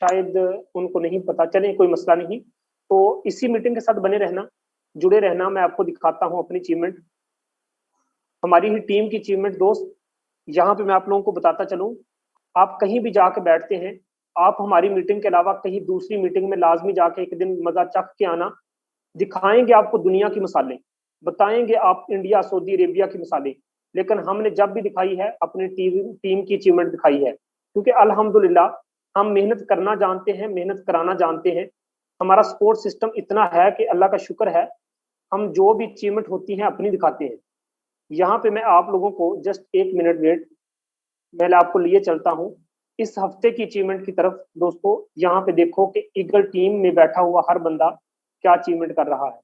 शायद उनको नहीं पता, चले कोई मसला नहीं। तो इसी मीटिंग के साथ बने रहना, जुड़े रहना, मैं आपको दिखाता हूं अपनी अचीवमेंट, हमारी ही टीम की अचीवमेंट दोस्त। यहाँ पे मैं आप लोगों को बताता चलूं, आप कहीं भी जाके बैठते हैं, आप हमारी मीटिंग के अलावा कहीं दूसरी मीटिंग में लाजमी जाके एक दिन मजा चख के आना। दिखाएंगे आपको दुनिया की मिसालें, बताएंगे आप इंडिया सऊदी अरेबिया की मिसालें, लेकिन हमने जब भी दिखाई है अपनी टीम की अचीवमेंट दिखाई है, क्योंकि अल्हम्दुलिल्लाह हम मेहनत करना जानते हैं, मेहनत कराना जानते हैं। हमारा सपोर्ट सिस्टम इतना है कि अल्लाह का शुक्र है, हम जो भी अचीवमेंट होती हैं अपनी दिखाते हैं। यहाँ पे मैं आप लोगों को जस्ट 1 मिनट वेट, मैं आपको लिए चलता हूँ इस हफ्ते की अचीवमेंट की तरफ। दोस्तों यहाँ पे देखो कि ईगल टीम में बैठा हुआ हर बंदा क्या अचीवमेंट कर रहा है,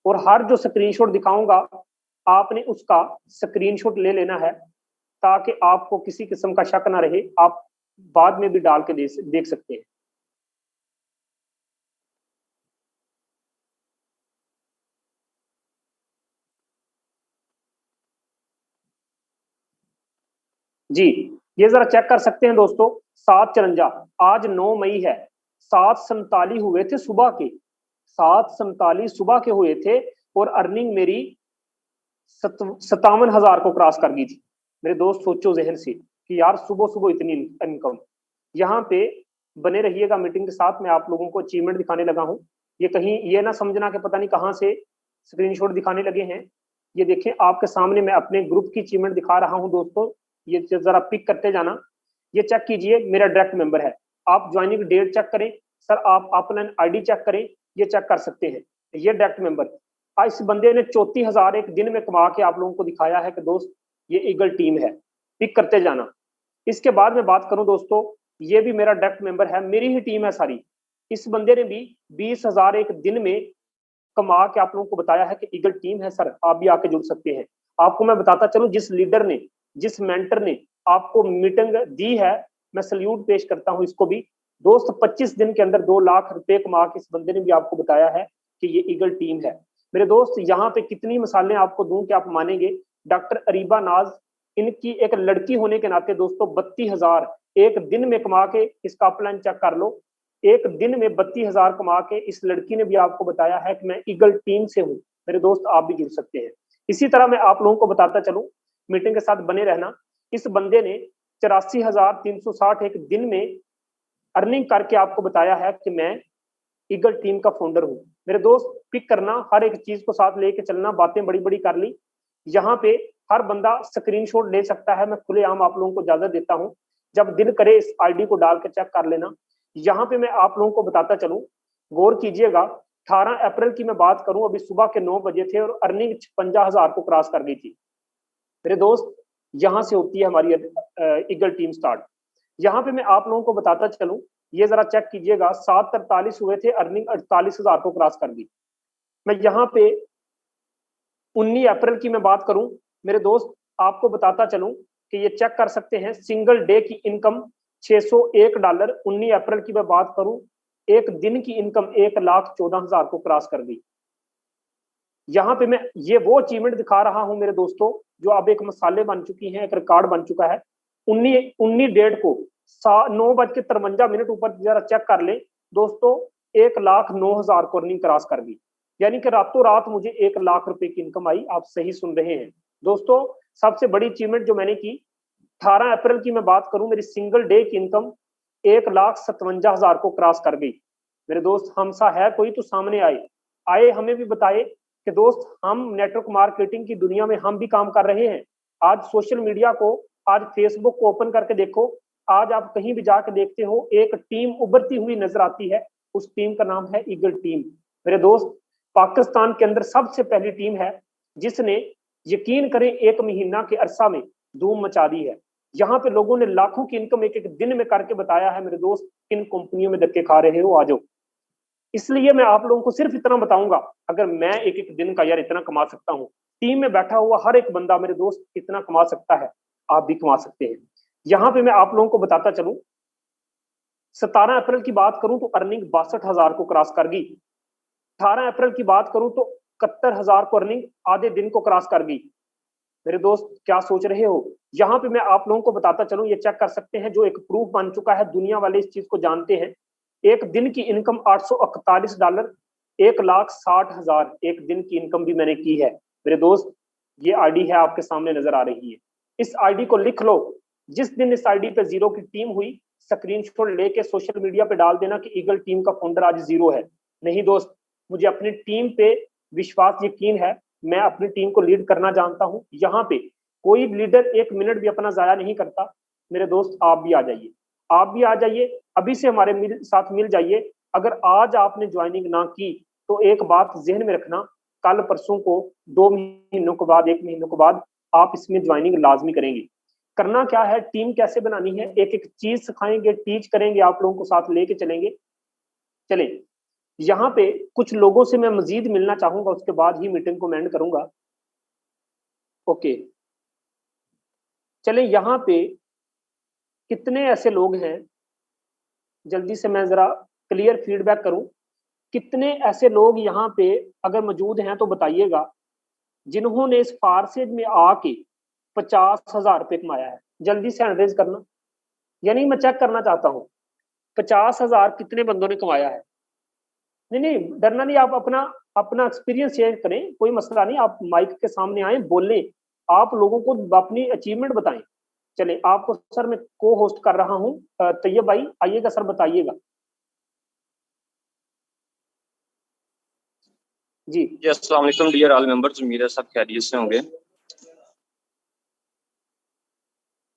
और हर जो स्क्रीनशॉट दिखाऊंगा आपने उसका स्क्रीनशॉट ले लेना है, ताकि आपको किसी किस्म का शक ना रहे, आप बाद में भी डाल के देख सकते हैं। जी, ये जरा चेक कर सकते हैं दोस्तों। 7:54, आज 9 मई है, 7:47 हुए थे सुबह के, 7:47 सुबह के हुए थे, और अर्निंग मेरी 57,000 को क्रॉस कर गई थी। मेरे दोस्त सोचो जहन से कि यार सुबह सुबह इतनी इनकम। यहाँ पे बने रहिएगा मीटिंग के साथ, मैं आप लोगों को अचीवमेंट दिखाने लगा हूँ। ये कहीं ये ना समझना कि पता नहीं कहाँ से स्क्रीनशॉट दिखाने लगे हैं। ये देखें आपके सामने मैं अपने ग्रुप की अचीवमेंट दिखा रहा हूँ दोस्तों, ये जरा पिक करते जाना। ये चेक कीजिए, मेरा डायरेक्ट मेंबर है। आप ज्वाइनिंग डेट चेक करें सर, आप अपना आईडी चेक करें, ये चेक कर सकते हैं। ये डायरेक्ट मेंबर, इस बंदे ने 34,000 एक दिन में कमा के आप लोगों को दिखाया है कि दोस्त ये ईगल टीम है। पिक करते जाना। इसके बाद में बात करूं दोस्तों, ये भी मेरा डायरेक्ट मेंबर है, मेरी ही टीम है सारी। इस बंदे ने भी 20,000 एक दिन में कमा के आप लोगों को बताया है कि ईगल टीम है सर, आप भी आके जुड़ सकते हैं। आपको मैं बताता चलूं, जिस लीडर ने, जिस मेंटर ने आपको मीटिंग दी है, मैं सल्यूट पेश करता हूं इसको भी। दोस्त 25 दिन के अंदर 2 लाख रुपए कमा के इस बंदे ने भी आपको बताया है कि ये ईगल टीम है। मेरे दोस्त यहाँ पे कितनी मिसालें आपको दूं कि आप मानेंगे। डॉक्टर अरीबा नाज, इनकी एक लड़की होने के नाते दोस्तों 32,000 एक दिन में कमा के, इसका अपलाइन चेक कर लो, एक दिन में 32,000 कमा के इस लड़की ने भी आपको बताया है कि मैं ईगल टीम से हूँ। मेरे दोस्त आप भी जुड़ सकते हैं। इसी तरह मैं आप लोगों को बताता चलूं, मीटिंग के साथ बने रहना। इस बंदे ने 84,360 एक दिन में अर्निंग करके आपको बताया है कि मैं ईगल टीम का फाउंडर हूं। मेरे दोस्त पिक करना, हर एक चीज को साथ लेके चलना। बातें बड़ी बड़ी कर ली, यहाँ पे हर बंदा स्क्रीनशॉट ले सकता है, मैं खुलेआम आप लोगों को इजाजत देता हूं। जब दिल करे इस आईडी को डाल के चेक कर लेना। यहाँ पे मैं आप लोगों को बताता चलूं, गौर कीजिएगा। 18 अप्रैल की मैं बात करूं, अभी सुबह के 9 बजे थे और अर्निंग 56,000 को क्रॉस कर गई थी। मेरे दोस्त यहां से होती है हमारी ईगल टीम स्टार्ट। यहाँ पे मैं आप लोगों को बताता चलूं, ये जरा चेक कीजिएगा, 7:43 हुए थे, अर्निंग 48,000 को क्रॉस कर दी। मैं यहाँ पे 19 अप्रैल की मैं बात करूं, मेरे दोस्त आपको बताता चलूं कि ये चेक कर सकते हैं, सिंगल डे की इनकम $601। 19 अप्रैल की मैं बात करूं, एक दिन की इनकम 1,14,000 को क्रॉस कर दी। यहाँ पे मैं ये वो अचीवमेंट दिखा रहा हूं मेरे दोस्तों, जो अब एक मसाले बन चुकी हैं, एक रिकॉर्ड बन चुका है। 19 डेट को 9:53 ऊपर जरा चेक कर ले दोस्तों, 1,09,000 को अर्निंग क्रॉस कर गई। यानी कि रातों रात मुझे 1 लाख रुपए की इनकम आई। आप सही सुन रहे हैं दोस्तों। सबसे बड़ी अचीवमेंट जो मैंने की, 18 अप्रैल की मैं बात करूं, मेरी सिंगल डे की इनकम 1,57,000 को क्रॉस कर गई। मेरे दोस्त, हमसा है कोई तो सामने आए हमें भी बताए कि दोस्त हम नेटवर्क मार्केटिंग की दुनिया में हम भी काम कर रहे हैं। आज सोशल मीडिया को, आज फेसबुक को ओपन करके देखो, आज आप कहीं भी जाके देखते हो एक टीम उभरती हुई नजर आती है। उस टीम का नाम है ईगल टीम। मेरे दोस्त, पाकिस्तान के अंदर सबसे पहली टीम है जिसने, यकीन करें, 1 महीना के अरसा में धूम मचा दी है। यहाँ पे लोगों ने लाखों की इनकम एक एक दिन में करके बताया है। मेरे दोस्त, किन कंपनियों में धक्के खा रहे हो, आ जाओ। इसलिए मैं आप लोगों को सिर्फ इतना बताऊंगा, अगर मैं एक एक दिन का यार इतना कमा सकता हूँ, टीम में बैठा हुआ हर एक बंदा मेरे दोस्त इतना कमा सकता है, आप भी कमा सकते हैं। यहाँ पे मैं आप लोगों को बताता चलूं, 17 अप्रैल की बात करूं तो अर्निंग 62,000 को क्रॉस कर गई। 18 अप्रैल की बात करूं तो 71,000 को अर्निंग आधे दिन को क्रॉस कर गई। मेरे दोस्त, क्या सोच रहे हो? यहाँ पे मैं आप लोगों को बताता चलूं, ये चेक कर सकते हैं, जो एक प्रूफ बन चुका है, दुनिया वाले इस चीज को जानते हैं। एक दिन की इनकम $841, 1,60,000 एक दिन की इनकम भी मैंने की है। मेरे दोस्त, ये आईडी है, आपके सामने नजर आ रही है। इस आईडी को लिख लो। जिस दिन इस आईडी पे जीरो की टीम हुई, स्क्रीनशॉट लेके सोशल मीडिया पे डाल देना कि ईगल टीम का फाउंडर आज जीरो है। नहीं दोस्त, मुझे अपनी टीम पे विश्वास, यकीन है। मैं अपनी टीम को लीड करना जानता हूं। यहाँ पे कोई लीडर 1 मिनट भी अपना जाया नहीं करता। मेरे दोस्त, आप भी आ जाइए, आप भी आ जाइए, अभी से हमारे साथ मिल जाइए। अगर आज आपने ज्वाइनिंग ना की तो एक बात जहन में रखना, कल परसों को, 2 महीनों के बाद, 1 महीने के बाद आप इसमें ज्वाइनिंग लाजमी करेंगे। करना क्या है, टीम कैसे बनानी है, एक एक चीज सिखाएंगे, टीच करेंगे, आप लोगों को साथ लेके चलेंगे। चले, यहाँ पे कुछ लोगों से मैं मजीद मिलना चाहूंगा, उसके बाद ही मीटिंग को मैं एंड करूंगा। ओके, चले, यहाँ पे कितने ऐसे लोग हैं, जल्दी से मैं जरा क्लियर फीडबैक करूं, कितने ऐसे लोग यहाँ पे अगर मौजूद हैं तो बताइएगा, जिन्होंने इस फारसेज में आके 50,000 रुपये कमाया है। जल्दी से हैंड रेज करना, यानी मैं चेक करना चाहता हूँ 50,000 कितने बंदों ने कमाया है। नहीं नहीं, डरना नहीं, आप अपना अपना एक्सपीरियंस शेयर करें, कोई मसला नहीं, आप माइक के सामने आए, बोलें, आप लोगों को अपनी अचीवमेंट बताएं। चले, आपको सर मैं को होस्ट कर रहा हूं, तैयब भाई आइएगा सर, बताइएगा जी। अस्सलाम वालेकुम डियर ऑल मेंबर्स, उम्मीद है सब खैरियत से होंगे।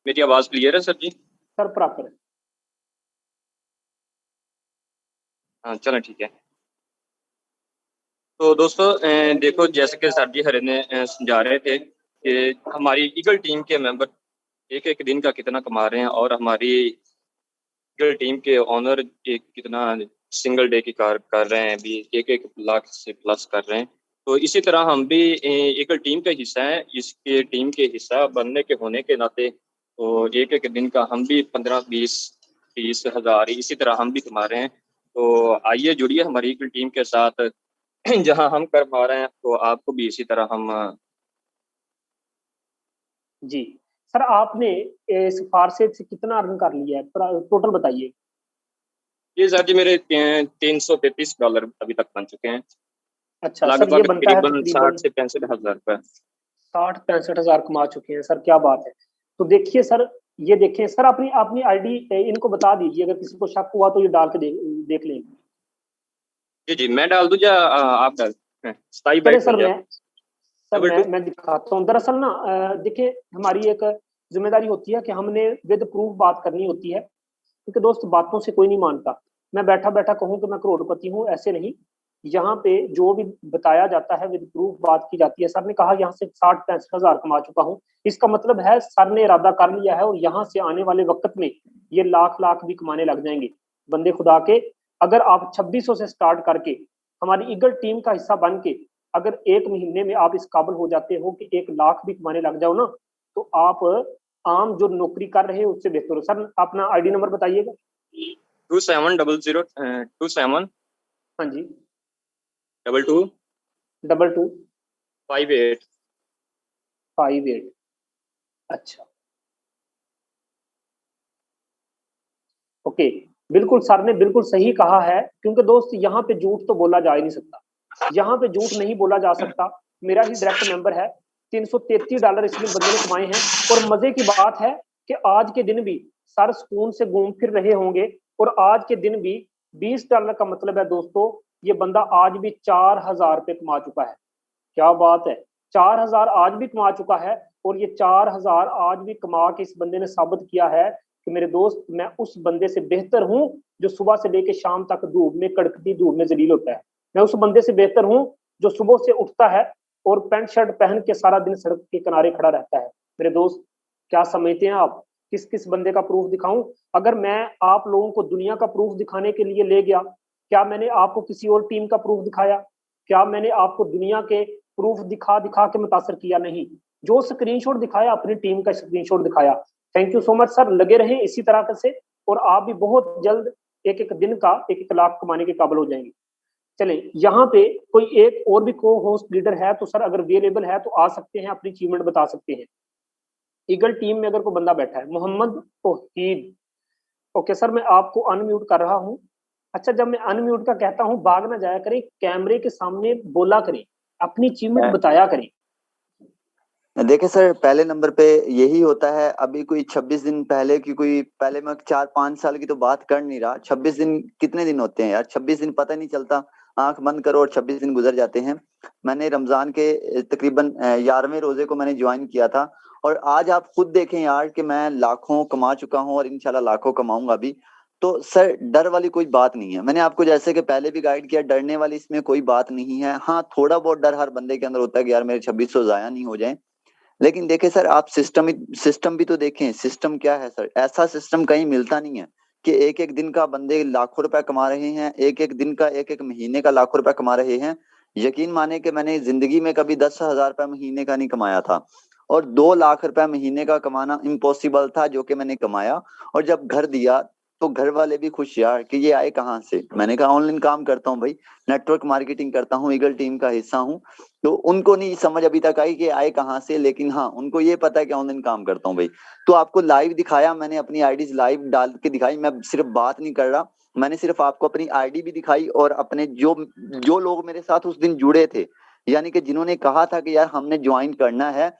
मेरी आवाज क्लियर है सर जी? सर प्रॉपर है। हाँ, चलें, ठीक है। तो दोस्तों, देखो, जैसे कि सर जी हरे ने समझा रहे थे कि हमारी ईगल टीम के मेंबर एक एक दिन का कितना कमा रहे हैं, और हमारी ईगल टीम के ऑनर एक कितना सिंगल डे की कार कर रहे हैं, भी 1-1 लाख से प्लस कर रहे हैं। तो इसी तरह हम भी ईगल टीम का हिस्सा है। इसके टीम के हिस्सा बनने के होने के नाते तो एक एक दिन का हम भी 15-20-30 हज़ार इसी तरह हम भी कमा रहे हैं। तो आइए जुड़िए हमारी ईगल टीम के साथ। जहां हम कर पा रहे हैं तो आपको भी इसी तरह हम। जी सर, आपने इस फारसेज से कितना अर्न कर लिया है, टोटल बताइए। ये सर जी मेरे $333 अभी तक बन चुके हैं। अच्छा सर, ये लगभग बनता है तकरीबन तकरीबन 60 से 65 हज़ार रुपए। 60-65 हज़ार कमा चुके हैं सर, क्या बात है। तो देखिए सर, ये देखें सर, अपनी अपनी आईडी इनको बता दीजिए, अगर किसी को शक हुआ तो ये डाल के देख लेंगे। जी जी, मैं डाल दूं या आप डाल? चले 27 sir, Punjab sir double two. मैं दिखाता हूँ। दरअसल ना, देखिए, हमारी एक जिम्मेदारी होती है कि हमने विद प्रूफ बात करनी होती है, क्योंकि दोस्त बातों से कोई नहीं मानता। मैं बैठा बैठा कहूँ कि मैं करोड़पति हूँ, ऐसे नहीं। यहाँ पे जो भी बताया जाता है विद प्रूफ बात की जाती है। सर ने कहा यहाँ से 60-65 हज़ार कमा चुका हूँ, इसका मतलब है सर ने इरादा कर लिया है, और यहाँ से आने वाले वक्त में ये लाख लाख भी कमाने लग जाएंगे बंदे खुदा के। अगर आप 2600 से स्टार्ट करके हमारी ईगल टीम का हिस्सा बन के अगर 1 महीने में आप इस काबिल हो जाते हो कि 1 लाख भी कमाने लग जाओ ना, तो आप आम जो नौकरी कर रहे हो उससे बेहतर हो। सर अपना आईडी नंबर बताइएगा। 270027 हाँ जी, 22 22 58। 58। अच्छा, ओके, बिल्कुल सर ने बिल्कुल सही कहा है, क्योंकि दोस्त यहाँ पे झूठ तो बोला जा ही नहीं सकता, यहाँ पे झूठ नहीं बोला जा सकता। मेरा ही डायरेक्ट मेंबर है, $333 इसने बंदे ने कमाए हैं। और मजे की बात है कि आज के दिन भी सर सुकून से घूम फिर रहे होंगे, और आज के दिन भी $20 का मतलब है दोस्तों, ये बंदा आज भी 4,000 रुपये कमा चुका है। क्या बात है, 4,000 आज भी कमा चुका है। और ये 4,000 आज भी कमा के इस बंदे ने साबित किया है कि मेरे दोस्त, मैं उस बंदे से बेहतर हूं जो सुबह से लेकर शाम तक धूप में, कड़कती धूप में जलील होता है। मैं उस बंदे से बेहतर हूं जो सुबह से उठता है और पैंट शर्ट पहन के सारा दिन सड़क के किनारे खड़ा रहता है। मेरे दोस्त, क्या समझते हैं आप, किस किस बंदे का प्रूफ दिखाऊं? अगर मैं आप लोगों को दुनिया का प्रूफ दिखाने के लिए ले गया, क्या मैंने आपको किसी और टीम का प्रूफ दिखाया? क्या मैंने आपको दुनिया के प्रूफ दिखा दिखा के मुतासर किया? नहीं, जो स्क्रीनशॉट दिखाया अपनी टीम का स्क्रीनशॉट दिखाया। Thank you so much sir, लगे रहें इसी तरह से, और आप भी बहुत जल्द एक एक दिन का 1-1 लाख कमाने के काबिल हो जाएंगे। चले, यहाँ पे कोई एक और भी को होस्ट लीडर है तो सर अगर अवेलेबल है तो आ सकते हैं, अपनी अचीवमेंट बता सकते हैं। ईगल टीम में अगर कोई बंदा बैठा है, मोहम्मद तौहीद। ओके सर, मैं आपको अनम्यूट कर रहा हूँ। अच्छा, जब मैं अनम्यूट का कहता हूँ, भाग ना जाया करें, कैमरे के सामने बोला करें, अपनी अचीवमेंट बताया करें। देखिए सर, पहले नंबर पे यही होता है। अभी कोई 26 दिन पहले की, कोई पहले मैं 4-5 साल की तो बात कर नहीं रहा। 26 दिन कितने दिन होते हैं यार, 26 दिन पता नहीं चलता, आंख बंद करो और 26 दिन गुजर जाते हैं। मैंने रमजान के तकरीबन 11वें रोजे को मैंने ज्वाइन किया था, और आज आप खुद देखें यार कि मैं लाखों कमा चुका हूँ और इंशाल्लाह लाखों कमाऊंगा भी। तो सर, डर वाली कोई बात नहीं है। मैंने आपको जैसे कि पहले भी गाइड किया, डरने वाली इसमें कोई बात नहीं है। हाँ, थोड़ा बहुत डर हर बंदे के अंदर होता है कि यार मेरे 2600 जाया नहीं हो जाए। लेकिन देखें सर, आप सिस्टम भी तो देखें। सिस्टम क्या है सर, ऐसा सिस्टम कहीं मिलता नहीं है कि एक एक दिन का बंदे लाखों रुपए कमा रहे हैं, एक एक दिन का, एक एक महीने का लाखों रुपए कमा रहे हैं। यकीन माने कि मैंने जिंदगी में कभी 10,000 रुपए महीने का नहीं कमाया था, और 2 लाख रुपए महीने का कमाना इम्पॉसिबल था, जो कि मैंने कमाया। और जब घर दिया तो घर वाले भी खुश यार कि ये आए कहाँ से। मैंने कहा ऑनलाइन काम करता हूँ भाई, नेटवर्क मार्केटिंग करता हूँ, ईगल टीम का हिस्सा हूँ। तो उनको नहीं समझ अभी तक आई कि आए कहाँ से, लेकिन हाँ, उनको ये पता है कि ऑनलाइन काम करता हूँ भाई। तो आपको लाइव दिखाया मैंने, अपनी आईडीज लाइव डाल के दिखाई। मैं सिर्फ बात नहीं कर रहा, मैंने सिर्फ आपको अपनी आईडी भी दिखाई, और अपने जो जो लोग मेरे साथ उस दिन जुड़े थे, यानी कि जिन्होंने कहा था कि यार हमने ज्वाइन करना है।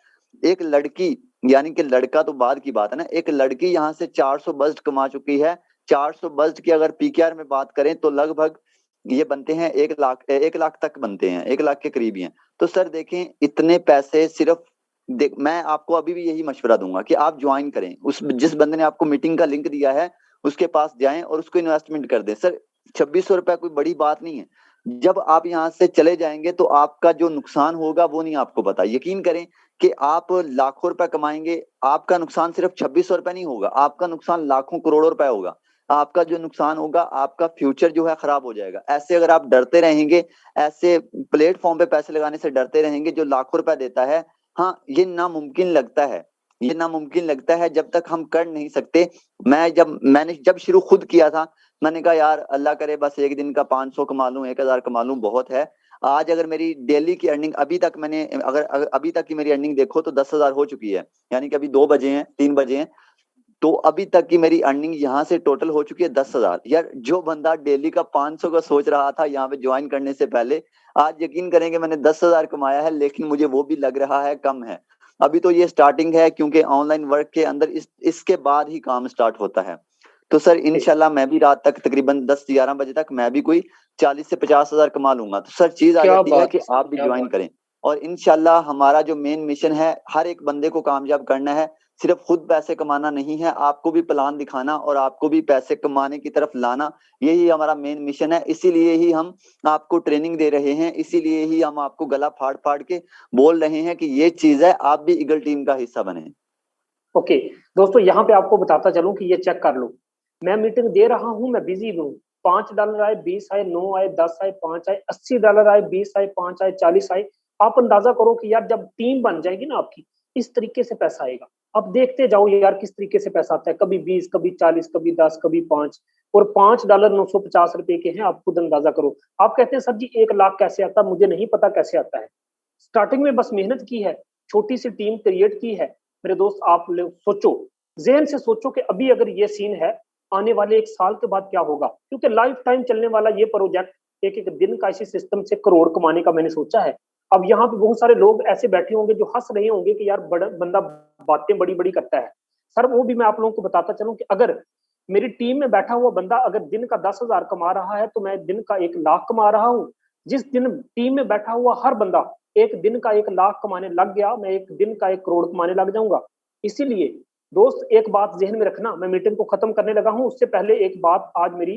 एक लड़की, यानी कि लड़का तो बाद की बात है ना, एक लड़की यहाँ से 400 बस्ट कमा चुकी है। 400 बस्ट की अगर पीकेआर में बात करें तो लगभग ये बनते हैं 1 लाख, 1 लाख तक बनते हैं, 1 लाख के करीब ही हैं। तो सर देखें, इतने पैसे सिर्फ मैं आपको अभी भी यही मशवरा दूंगा कि आप ज्वाइन करें। उस जिस बंदे ने आपको मीटिंग का लिंक दिया है उसके पास जाएं और उसको इन्वेस्टमेंट कर दें। सर, 2600 रुपए कोई बड़ी बात नहीं है। जब आप यहाँ से चले जाएंगे तो आपका जो नुकसान होगा वो नहीं आपको पता। यकीन करें कि आप लाखों रुपए कमाएंगे, आपका नुकसान सिर्फ 2600 रुपए नहीं होगा, आपका नुकसान लाखों करोड़ों रुपए होगा। आपका जो नुकसान होगा, आपका फ्यूचर जो है खराब हो जाएगा। ऐसे अगर आप डरते रहेंगे, ऐसे प्लेटफॉर्म पे पैसे लगाने से डरते रहेंगे जो लाखों रुपए देता है, हाँ, ये नामुमकिन लगता है। ये नामुमकिन लगता है जब तक हम कर नहीं सकते। मैंने जब शुरू खुद किया था, मैंने कहा यार अल्लाह करे बस एक दिन का 500 कमा लूं, 1000 कमा लूं, बहुत है। आज अगर मेरी डेली की अर्निंग अभी तक मैंने अगर अभी तक की मेरी अर्निंग देखो तो 10,000 हो चुकी है। यानी कि अभी 2 बजे हैं, 3 बजे हैं, तो अभी तक की मेरी अर्निंग यहाँ से टोटल हो चुकी है 10,000। यार, जो बंदा डेली का 500 का सोच रहा था यहाँ पे ज्वाइन करने से पहले, आज यकीन करेंगे मैंने 10,000 कमाया है। लेकिन मुझे वो भी लग रहा है कम है। अभी तो ये स्टार्टिंग है, क्योंकि ऑनलाइन वर्क के अंदर इसके बाद ही काम स्टार्ट होता है। तो सर इंशाल्लाह मैं भी रात तक तकरीबन 10-11 बजे तक मैं भी कोई 40 से 50,000 कमा लूंगा। तो सर चीज आ जाती है कि आप भी ज्वाइन करें, और इंशाल्लाह हमारा जो मेन मिशन है, हर एक बंदे को कामयाब करना है। सिर्फ खुद पैसे कमाना नहीं है, आपको भी प्लान दिखाना और आपको भी पैसे कमाने की तरफ लाना, यही हमारा मेन मिशन है। इसीलिए ही हम आपको ट्रेनिंग दे रहे हैं, इसीलिए ही हम आपको गला फाड़ फाड़ के बोल रहे हैं कि ये चीज है, आप भी ईगल टीम का हिस्सा बने। ओके दोस्तों, यहाँ पे आपको बताता चलूं कि ये चेक कर लो, मैं मीटिंग दे रहा हूँ, मैं बिजी हूँ। $5 आए, 20 आए, 9 आए, 10 आए, 5 आए, $80 आए, 20 आए, 5 आए, 40 आए। आप अंदाजा करो कि यार जब टीम बन जाएगी ना आपकी, इस तरीके से पैसा आएगा। अब देखते जाओ यार किस तरीके से पैसा आता है, कभी 20, कभी 40, कभी 10, कभी 5। और $5 ₹950 के हैं, आप खुद अंदाजा करो। आप कहते हैं सर जी 1 लाख कैसे आता है? मुझे नहीं पता कैसे आता है। स्टार्टिंग में बस मेहनत की है, छोटी सी टीम क्रिएट की है। मेरे दोस्त, आप लोग सोचो, ज़हन से सोचो कि अभी अगर ये सीन है आने वाले 1 साल के बाद क्या होगा, क्योंकि लाइफ टाइम चलने वाला ये प्रोजेक्ट एक एक दिन का इसी सिस्टम से करोड़ कमाने का मैंने सोचा है। अब यहाँ पे बहुत सारे लोग ऐसे बैठे होंगे जो हंस रहे होंगे कि यार बड़ा बंदा बातें बड़ी बड़ी करता है। सर वो भी मैं आप लोगों को बताता चलूं कि अगर मेरी टीम में बैठा हुआ बंदा अगर दिन का 10,000 कमा रहा है तो मैं दिन का 1 लाख कमा रहा हूँ। जिस दिन टीम में बैठा हुआ हर बंदा एक दिन का 1 लाख कमाने लग गया, मैं एक दिन का 1 करोड़ कमाने लग जाऊंगा। इसीलिए दोस्त एक बात जहन में रखना, मैं मीटिंग को खत्म करने लगा हूं, उससे पहले एक बात आज मेरी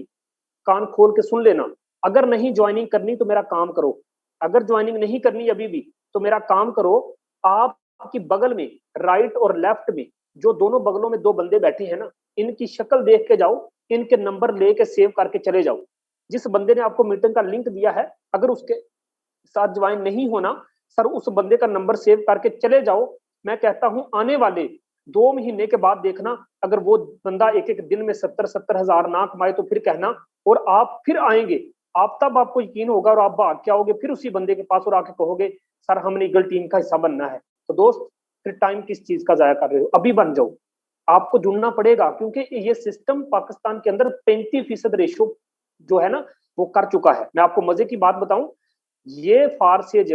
कान खोल के सुन लेना। अगर नहीं ज्वाइनिंग करनी तो मेरा काम करो, अगर ज्वाइनिंग नहीं करनी अभी भी तो मेरा काम करो। आपकी बगल में राइट और लेफ्ट में जो दोनों बगलों में 2 बंदे बैठे हैं ना, इनकी शक्ल देख के जाओ, इनके नंबर लेके सेव करके चले जाओ। जिस बंदे ने आपको मीटिंग का लिंक दिया है, अगर उसके साथ ज्वाइन नहीं होना सर, उस बंदे का नंबर सेव करके चले जाओ। मैं कहता हूं आने वाले 2 महीने के बाद देखना, अगर वो बंदा एक एक दिन में 70-70 हजार ना कमाए तो फिर कहना, और आप फिर आएंगे, आप तब आपको यकीन होगा और आप भाग के आओगे फिर उसी बंदे के पास और आके कहोगे सर हमने ईगल टीम का हिस्सा बनना है। तो दोस्त फिर टाइम किस चीज का जाया कर रहे हो, अभी बन जाओ। आपको जुड़ना पड़ेगा क्योंकि ये सिस्टम पाकिस्तान के अंदर 35% रेशो जो है ना वो कर चुका है। मैं आपको मजे की बात बताऊं, ये फारसेज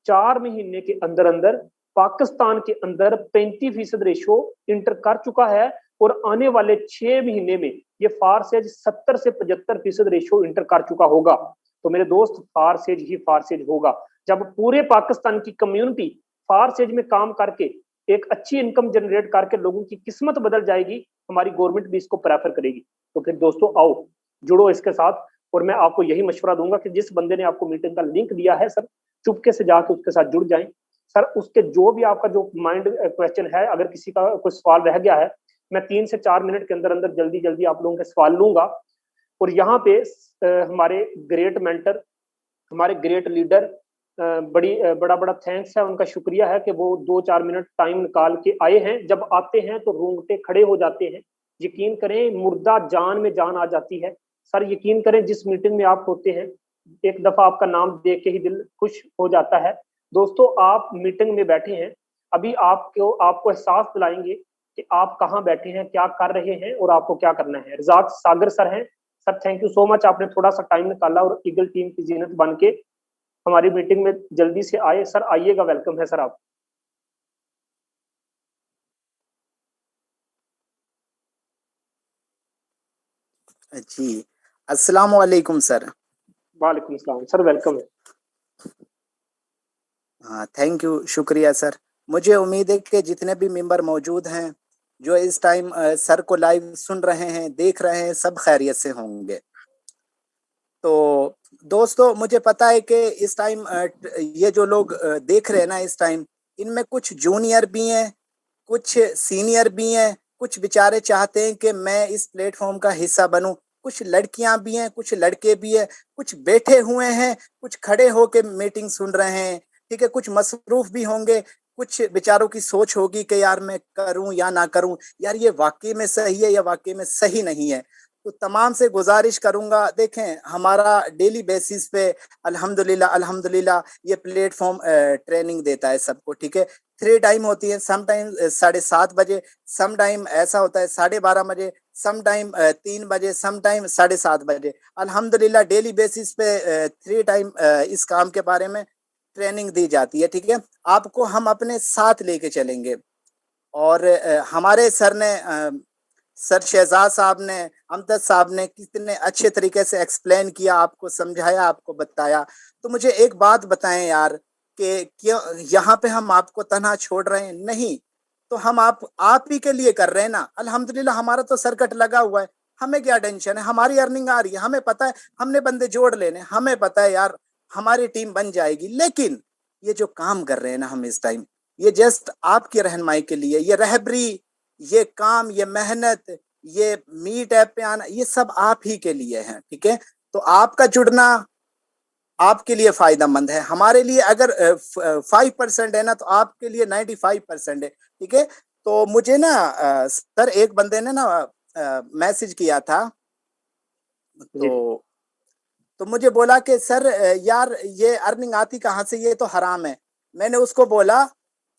4 महीने के अंदर अंदर पाकिस्तान के अंदर 35% रेशो इंटर कर चुका है, और आने वाले 6 महीने में ये फारसेज 70 से 75% रेशो इंटर कर चुका होगा। तो मेरे दोस्त फारसेज ही फारसेज होगा। जब पूरे पाकिस्तान की कम्युनिटी फारसेज में काम करके एक अच्छी इनकम जनरेट करके लोगों की किस्मत बदल जाएगी, हमारी गवर्नमेंट भी इसको प्रेफर करेगी। तो फिर दोस्तों आओ जुड़ो इसके साथ। और मैं आपको यही मशवरा दूंगा कि जिस बंदे ने आपको मीटिंग का लिंक दिया है सर, चुपके से जाके उसके साथ जुड़ जाएं। सर उसके जो भी आपका जो माइंड क्वेश्चन है, अगर किसी का कोई सवाल रह गया है, मैं 3 से 4 मिनट के अंदर अंदर जल्दी जल्दी आप लोगों के सवाल लूंगा। और यहाँ पे हमारे ग्रेट मेंटर, हमारे ग्रेट लीडर, बड़ा बड़ा थैंक्स है, उनका शुक्रिया है कि वो 2-4 मिनट टाइम निकाल के आए हैं। जब आते हैं तो रोंगटे खड़े हो जाते हैं। यकीन करें मुर्दा जान में जान आ जाती है। सर यकीन करें जिस मीटिंग में आप होते हैं, एक दफा आपका नाम देख के ही दिल खुश हो जाता है। दोस्तों आप मीटिंग में बैठे हैं, अभी आपको एहसास दिलाएंगे कि आप कहाँ बैठे हैं, क्या कर रहे हैं और आपको क्या करना है। रजाक सागर सर हैं। Sir thank you so much, आपने थोड़ा सा टाइम निकाला और ईगल टीम की जीनत बन के हमारी मीटिंग में जल्दी से आए। सर आइएगा, वेलकम है सर आप। जी अस्सलाम वालेकुम सर। वालेकुम सलाम सर, वेलकम है। हाँ थैंक यू, शुक्रिया सर। मुझे उम्मीद है कि जितने भी मेंबर मौजूद हैं जो इस टाइम सर को लाइव सुन रहे हैं, देख रहे हैं, सब खैरियत से होंगे। तो दोस्तों मुझे पता है कि इस टाइम ये जो लोग देख रहे हैं ना इस टाइम, इनमें कुछ जूनियर भी हैं, कुछ सीनियर भी हैं, कुछ बेचारे चाहते हैं कि मैं इस प्लेटफॉर्म का हिस्सा बनूं। कुछ लड़कियां भी हैं, कुछ लड़के भी हैं, कुछ बैठे हुए हैं, कुछ खड़े होके मीटिंग सुन रहे हैं। ठीक है, कुछ मसरूफ भी होंगे, कुछ बेचारों की सोच होगी कि यार मैं करूं या ना करूं, यार ये वाकई में सही है या वाकई में सही नहीं है। तो तमाम से गुजारिश करूंगा, देखें हमारा डेली बेसिस पे अल्हम्दुलिल्लाह अल्हम्दुलिल्लाह ये प्लेटफॉर्म ट्रेनिंग देता है सबको। ठीक है, 3 टाइम होती है, सम टाइम 7:30 बजे, सम टाइम ऐसा होता है 12:30 बजे, सम टाइम 3 बजे, सम टाइम 7:30 बजे। अल्हम्दुलिल्लाह डेली बेसिस पे 3 टाइम इस काम के बारे में ट्रेनिंग दी जाती है। ठीक है, आपको हम अपने साथ लेके चलेंगे। और हमारे सर ने सर शहजाद साहब ने, अमजद साहब ने कितने अच्छे तरीके से एक्सप्लेन किया, आपको समझाया, आपको बताया। तो मुझे एक बात बताएं यार कि क्यों यहाँ पे हम आपको तन्हा छोड़ रहे हैं? नहीं, तो हम आप ही के लिए कर रहे हैं ना। अल्हम्दुलिल्लाह हमारा तो सरकट लगा हुआ है, हमें क्या टेंशन है, हमारी अर्निंग आ रही है, हमें पता है हमने बंदे जोड़ लेने, हमें पता है यार हमारी टीम बन जाएगी। लेकिन ये जो काम कर रहे हैं ना हम इस टाइम, ये जस्ट आपकी रहनुमाई के लिए, ये रहबरी, ये काम, ये मेहनत, ये मीट ऐप पे आना, ये सब आप ही के लिए है। ठीक है, तो आपका जुड़ना आपके लिए फायदेमंद है। हमारे लिए अगर 5% है ना, तो आपके लिए 95% है। ठीक है, तो मुझे ना सर एक बंदे ने ना मैसेज किया था, तो मुझे बोला कि सर यार ये अर्निंग आती कहाँ से, ये तो हराम है। मैंने उसको बोला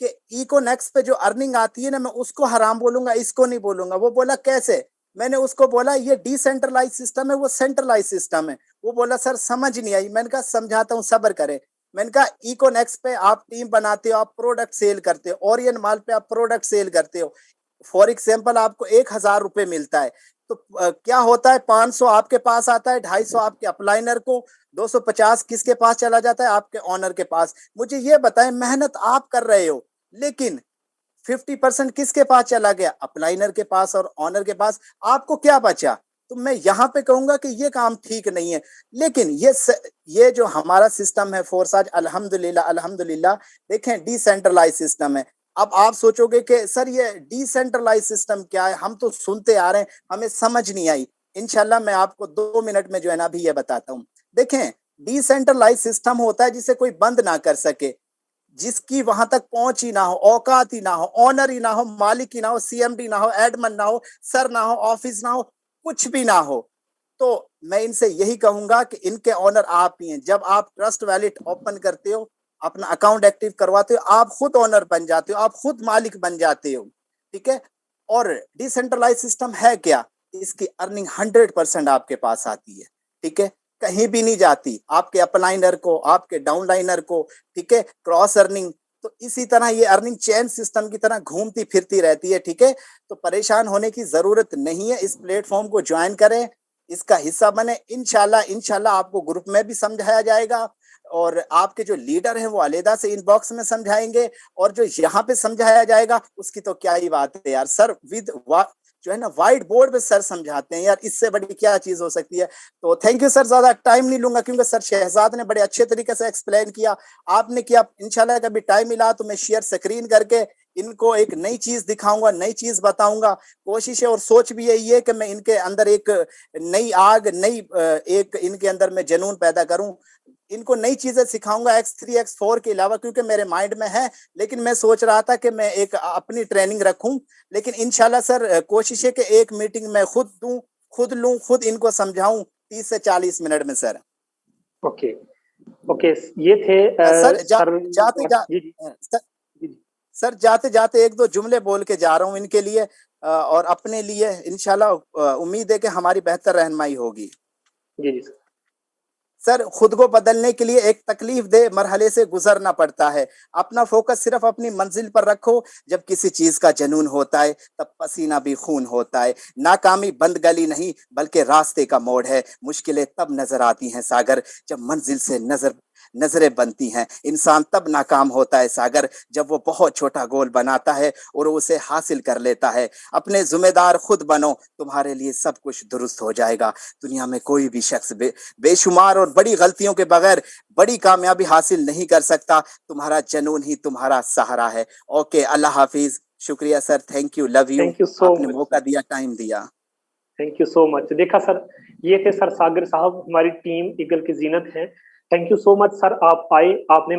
कि इकोनेक्स पे जो अर्निंग आती है ना, मैं उसको हराम बोलूंगा, इसको नहीं बोलूंगा। वो बोला कैसे? मैंने उसको बोला ये डिसेंट्रलाइज सिस्टम है, वो सेंट्रलाइज सिस्टम है। वो बोला सर समझ नहीं आई। मैंने कहा समझाता हूँ, सब्र करें। मैंने कहा इकोनेक्स पे आप टीम बनाते हो, आप प्रोडक्ट सेल करते हो, ओरियन माल पे आप प्रोडक्ट सेल करते हो। फॉर एग्जाम्पल आपको 1,000 रुपए मिलता है, तो क्या होता है, 500 आपके पास आता है, 250 आपके अपलाइनर को, 250 किसके पास चला जाता है, आपके ऑनर के पास। मुझे ये बताएं, मेहनत आप कर रहे हो, लेकिन 50% किसके पास चला गया, अपलाइनर के पास और ऑनर के पास। आपको क्या बचा? तो मैं यहाँ पे कहूंगा कि ये काम ठीक नहीं है। लेकिन ये जो हमारा सिस्टम है फोर्स, आज अल्हम्दुलिल्लाह अल्हम्दुलिल्लाह देखें डिसेंट्रलाइज सिस्टम है। अब आप सोचोगे कि सर ये डिसेंट्रलाइज सिस्टम क्या है, हम तो सुनते आ रहे हैं, हमें समझ नहीं आई। इंशाल्लाह मैं आपको 2 मिनट में जो है ना अभी ये बताता हूँ। देखें, डिसेंट्रलाइज सिस्टम होता है जिसे कोई बंद ना कर सके, जिसकी वहां तक पहुंच ही ना हो, औकात ही ना हो, ऑनर ही ना हो, मालिक ही ना हो, सीएमडी ना हो, एडमन ना हो, सर ना हो, ऑफिस ना हो, कुछ भी ना हो। तो मैं इनसे यही कहूंगा कि इनके ऑनर आप ही हैं। जब आप ट्रस्ट वैलेट ओपन करते हो, अपना अकाउंट एक्टिव करवाते हो, आप खुद ऑनर बन जाते हो, आप खुद मालिक बन जाते हो। ठीक है। और डिसेंट्रलाइज सिस्टम है क्या, इसकी अर्निंग 100% आपके पास आती है। ठीक है, कहीं भी नहीं जाती, आपके अपलाइनर को, आपके डाउनलाइनर को। ठीक है, क्रॉस अर्निंग। तो इसी तरह ये अर्निंग चेन सिस्टम की तरह घूमती फिरती रहती है। ठीक है, तो परेशान होने की जरूरत नहीं है। इस प्लेटफॉर्म को ज्वाइन करें, इसका हिस्सा बने। इंशाल्लाह इंशाल्लाह आपको ग्रुप में भी समझाया जाएगा, और आपके जो लीडर हैं वो अलहदा से इनबॉक्स में समझाएंगे, और जो यहाँ पे समझाया जाएगा उसकी तो क्या ही बात है यार। सर विद जो है ना व्हाइट बोर्ड पे सर समझाते हैं यार, इससे बड़ी क्या चीज हो सकती है। तो थैंक यू सर, ज्यादा टाइम नहीं लूंगा क्योंकि सर शहजाद ने बड़े अच्छे तरीके से एक्सप्लेन किया, आपने किया। इंशाल्लाह कभी टाइम मिला तो मैं शेयर स्क्रीन करके इनको एक नई चीज दिखाऊंगा, नई चीज बताऊंगा। कोशिश है और सोच भी यही है कि मैं इनके अंदर एक नई आग, नई एक इनके अंदर मैं जुनून पैदा करूं, इनको नई चीजें सिखाऊंगा X3 X4 के अलावा, क्योंकि मेरे माइंड में है। लेकिन मैं सोच रहा था कि मैं एक अपनी ट्रेनिंग रखूं, लेकिन इंशाल्लाह सर कोशिश है कि एक मीटिंग मैं खुद दूं, खुद लूं, खुद इनको समझाऊं 30 से 40 मिनट में सर। ओके ओके, ये थे सर सर। जाते जा जी जी सर, जी सर जाते जाते एक दो जुमले बोल के जा रहा हूं इनके लिए और अपने लिए। इंशाल्लाह उम्मीद है कि हमारी बेहतर रहनुमाई होगी। जी जी सर। सर खुद को बदलने के लिए एक तकलीफ दे मरहले से गुजरना पड़ता है। अपना फोकस सिर्फ अपनी मंजिल पर रखो। जब किसी चीज का जुनून होता है तब पसीना भी खून होता है। नाकामी बंद गली नहीं बल्कि रास्ते का मोड़ है। मुश्किलें तब नजर आती हैं सागर जब मंजिल से नजरें बनती हैं। इंसान तब नाकाम होता है सागर जब वो बहुत छोटा गोल बनाता है और उसे हासिल कर लेता है। अपने जिम्मेदार खुद बनो, तुम्हारे लिए सब कुछ दुरुस्त हो जाएगा। दुनिया में कोई भी शख्स बेशुमार और बड़ी गलतियों के बगैर बड़ी कामयाबी हासिल नहीं कर सकता। तुम्हारा जुनून ही तुम्हारा सहारा है। ओके, अल्लाह हाफिज। शुक्रिया sir, thank you, love you. Thank you so आपने मच मौका सर, दिया, टाइम दिया। Thank you so much. देखा सर, ये थे सर सागर साहब, हमारी टीम ईगल की जीनत है। Thank you so much sir, आप आए, आपने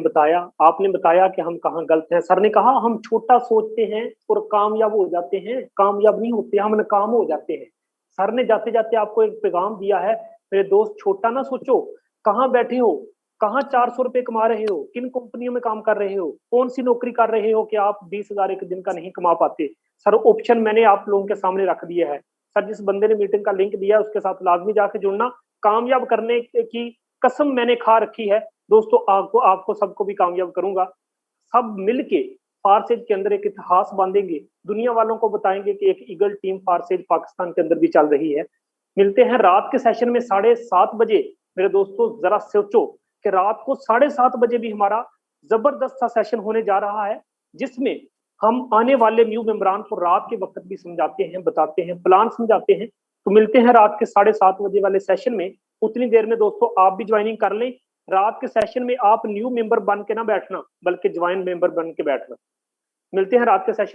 बताया कि हम कहाँ गलत हैं। सर ने कहा हम छोटा सोचते हैं और कामयाब हो जाते हैं, कामयाब नहीं होते, हम नाकाम हो जाते हैं। सर ने जाते जाते आपको एक पैगाम दिया है, मेरे दोस्त छोटा ना सोचो। कहाँ बैठे हो, कहाँ 400 रुपए कमा रहे हो, किन कंपनियों में काम कर रहे हो, कौन सी नौकरी कर रहे हो कि आप 20,000 एक दिन का नहीं कमा पाते। सर ऑप्शन मैंने आप लोगों के सामने रख दिया है। सर जिस बंदे ने मीटिंग का लिंक दिया उसके साथ लाजमी जाके जुड़ना। कामयाब करने की कसम मैंने खा रखी है दोस्तों, आपको आपको सबको भी कामयाब करूंगा। सब मिलके फारसेज के अंदर एक इतिहास बांधेंगे, दुनिया वालों को बताएंगे कि एक ईगल टीम फारसेज पाकिस्तान के अंदर भी चल रही है। मिलते हैं रात के सेशन में 7:30 बजे। मेरे दोस्तों जरा सोचो कि रात को 7:30 बजे भी हमारा जबरदस्त सा सेशन होने जा रहा है, जिसमें हम आने वाले न्यू मेंबरान को रात के वक्त भी समझाते हैं, बताते हैं, प्लान समझाते हैं। तो मिलते हैं रात के 7:30 बजे वाले सेशन में। उतनी देर में दोस्तों आप भी ज्वाइनिंग कर लें। रात के सेशन में आप न्यू मेंबर बन के ना बैठना बल्कि ज्वाइन मेंबर बन के बैठना। मिलते हैं रात के सेशन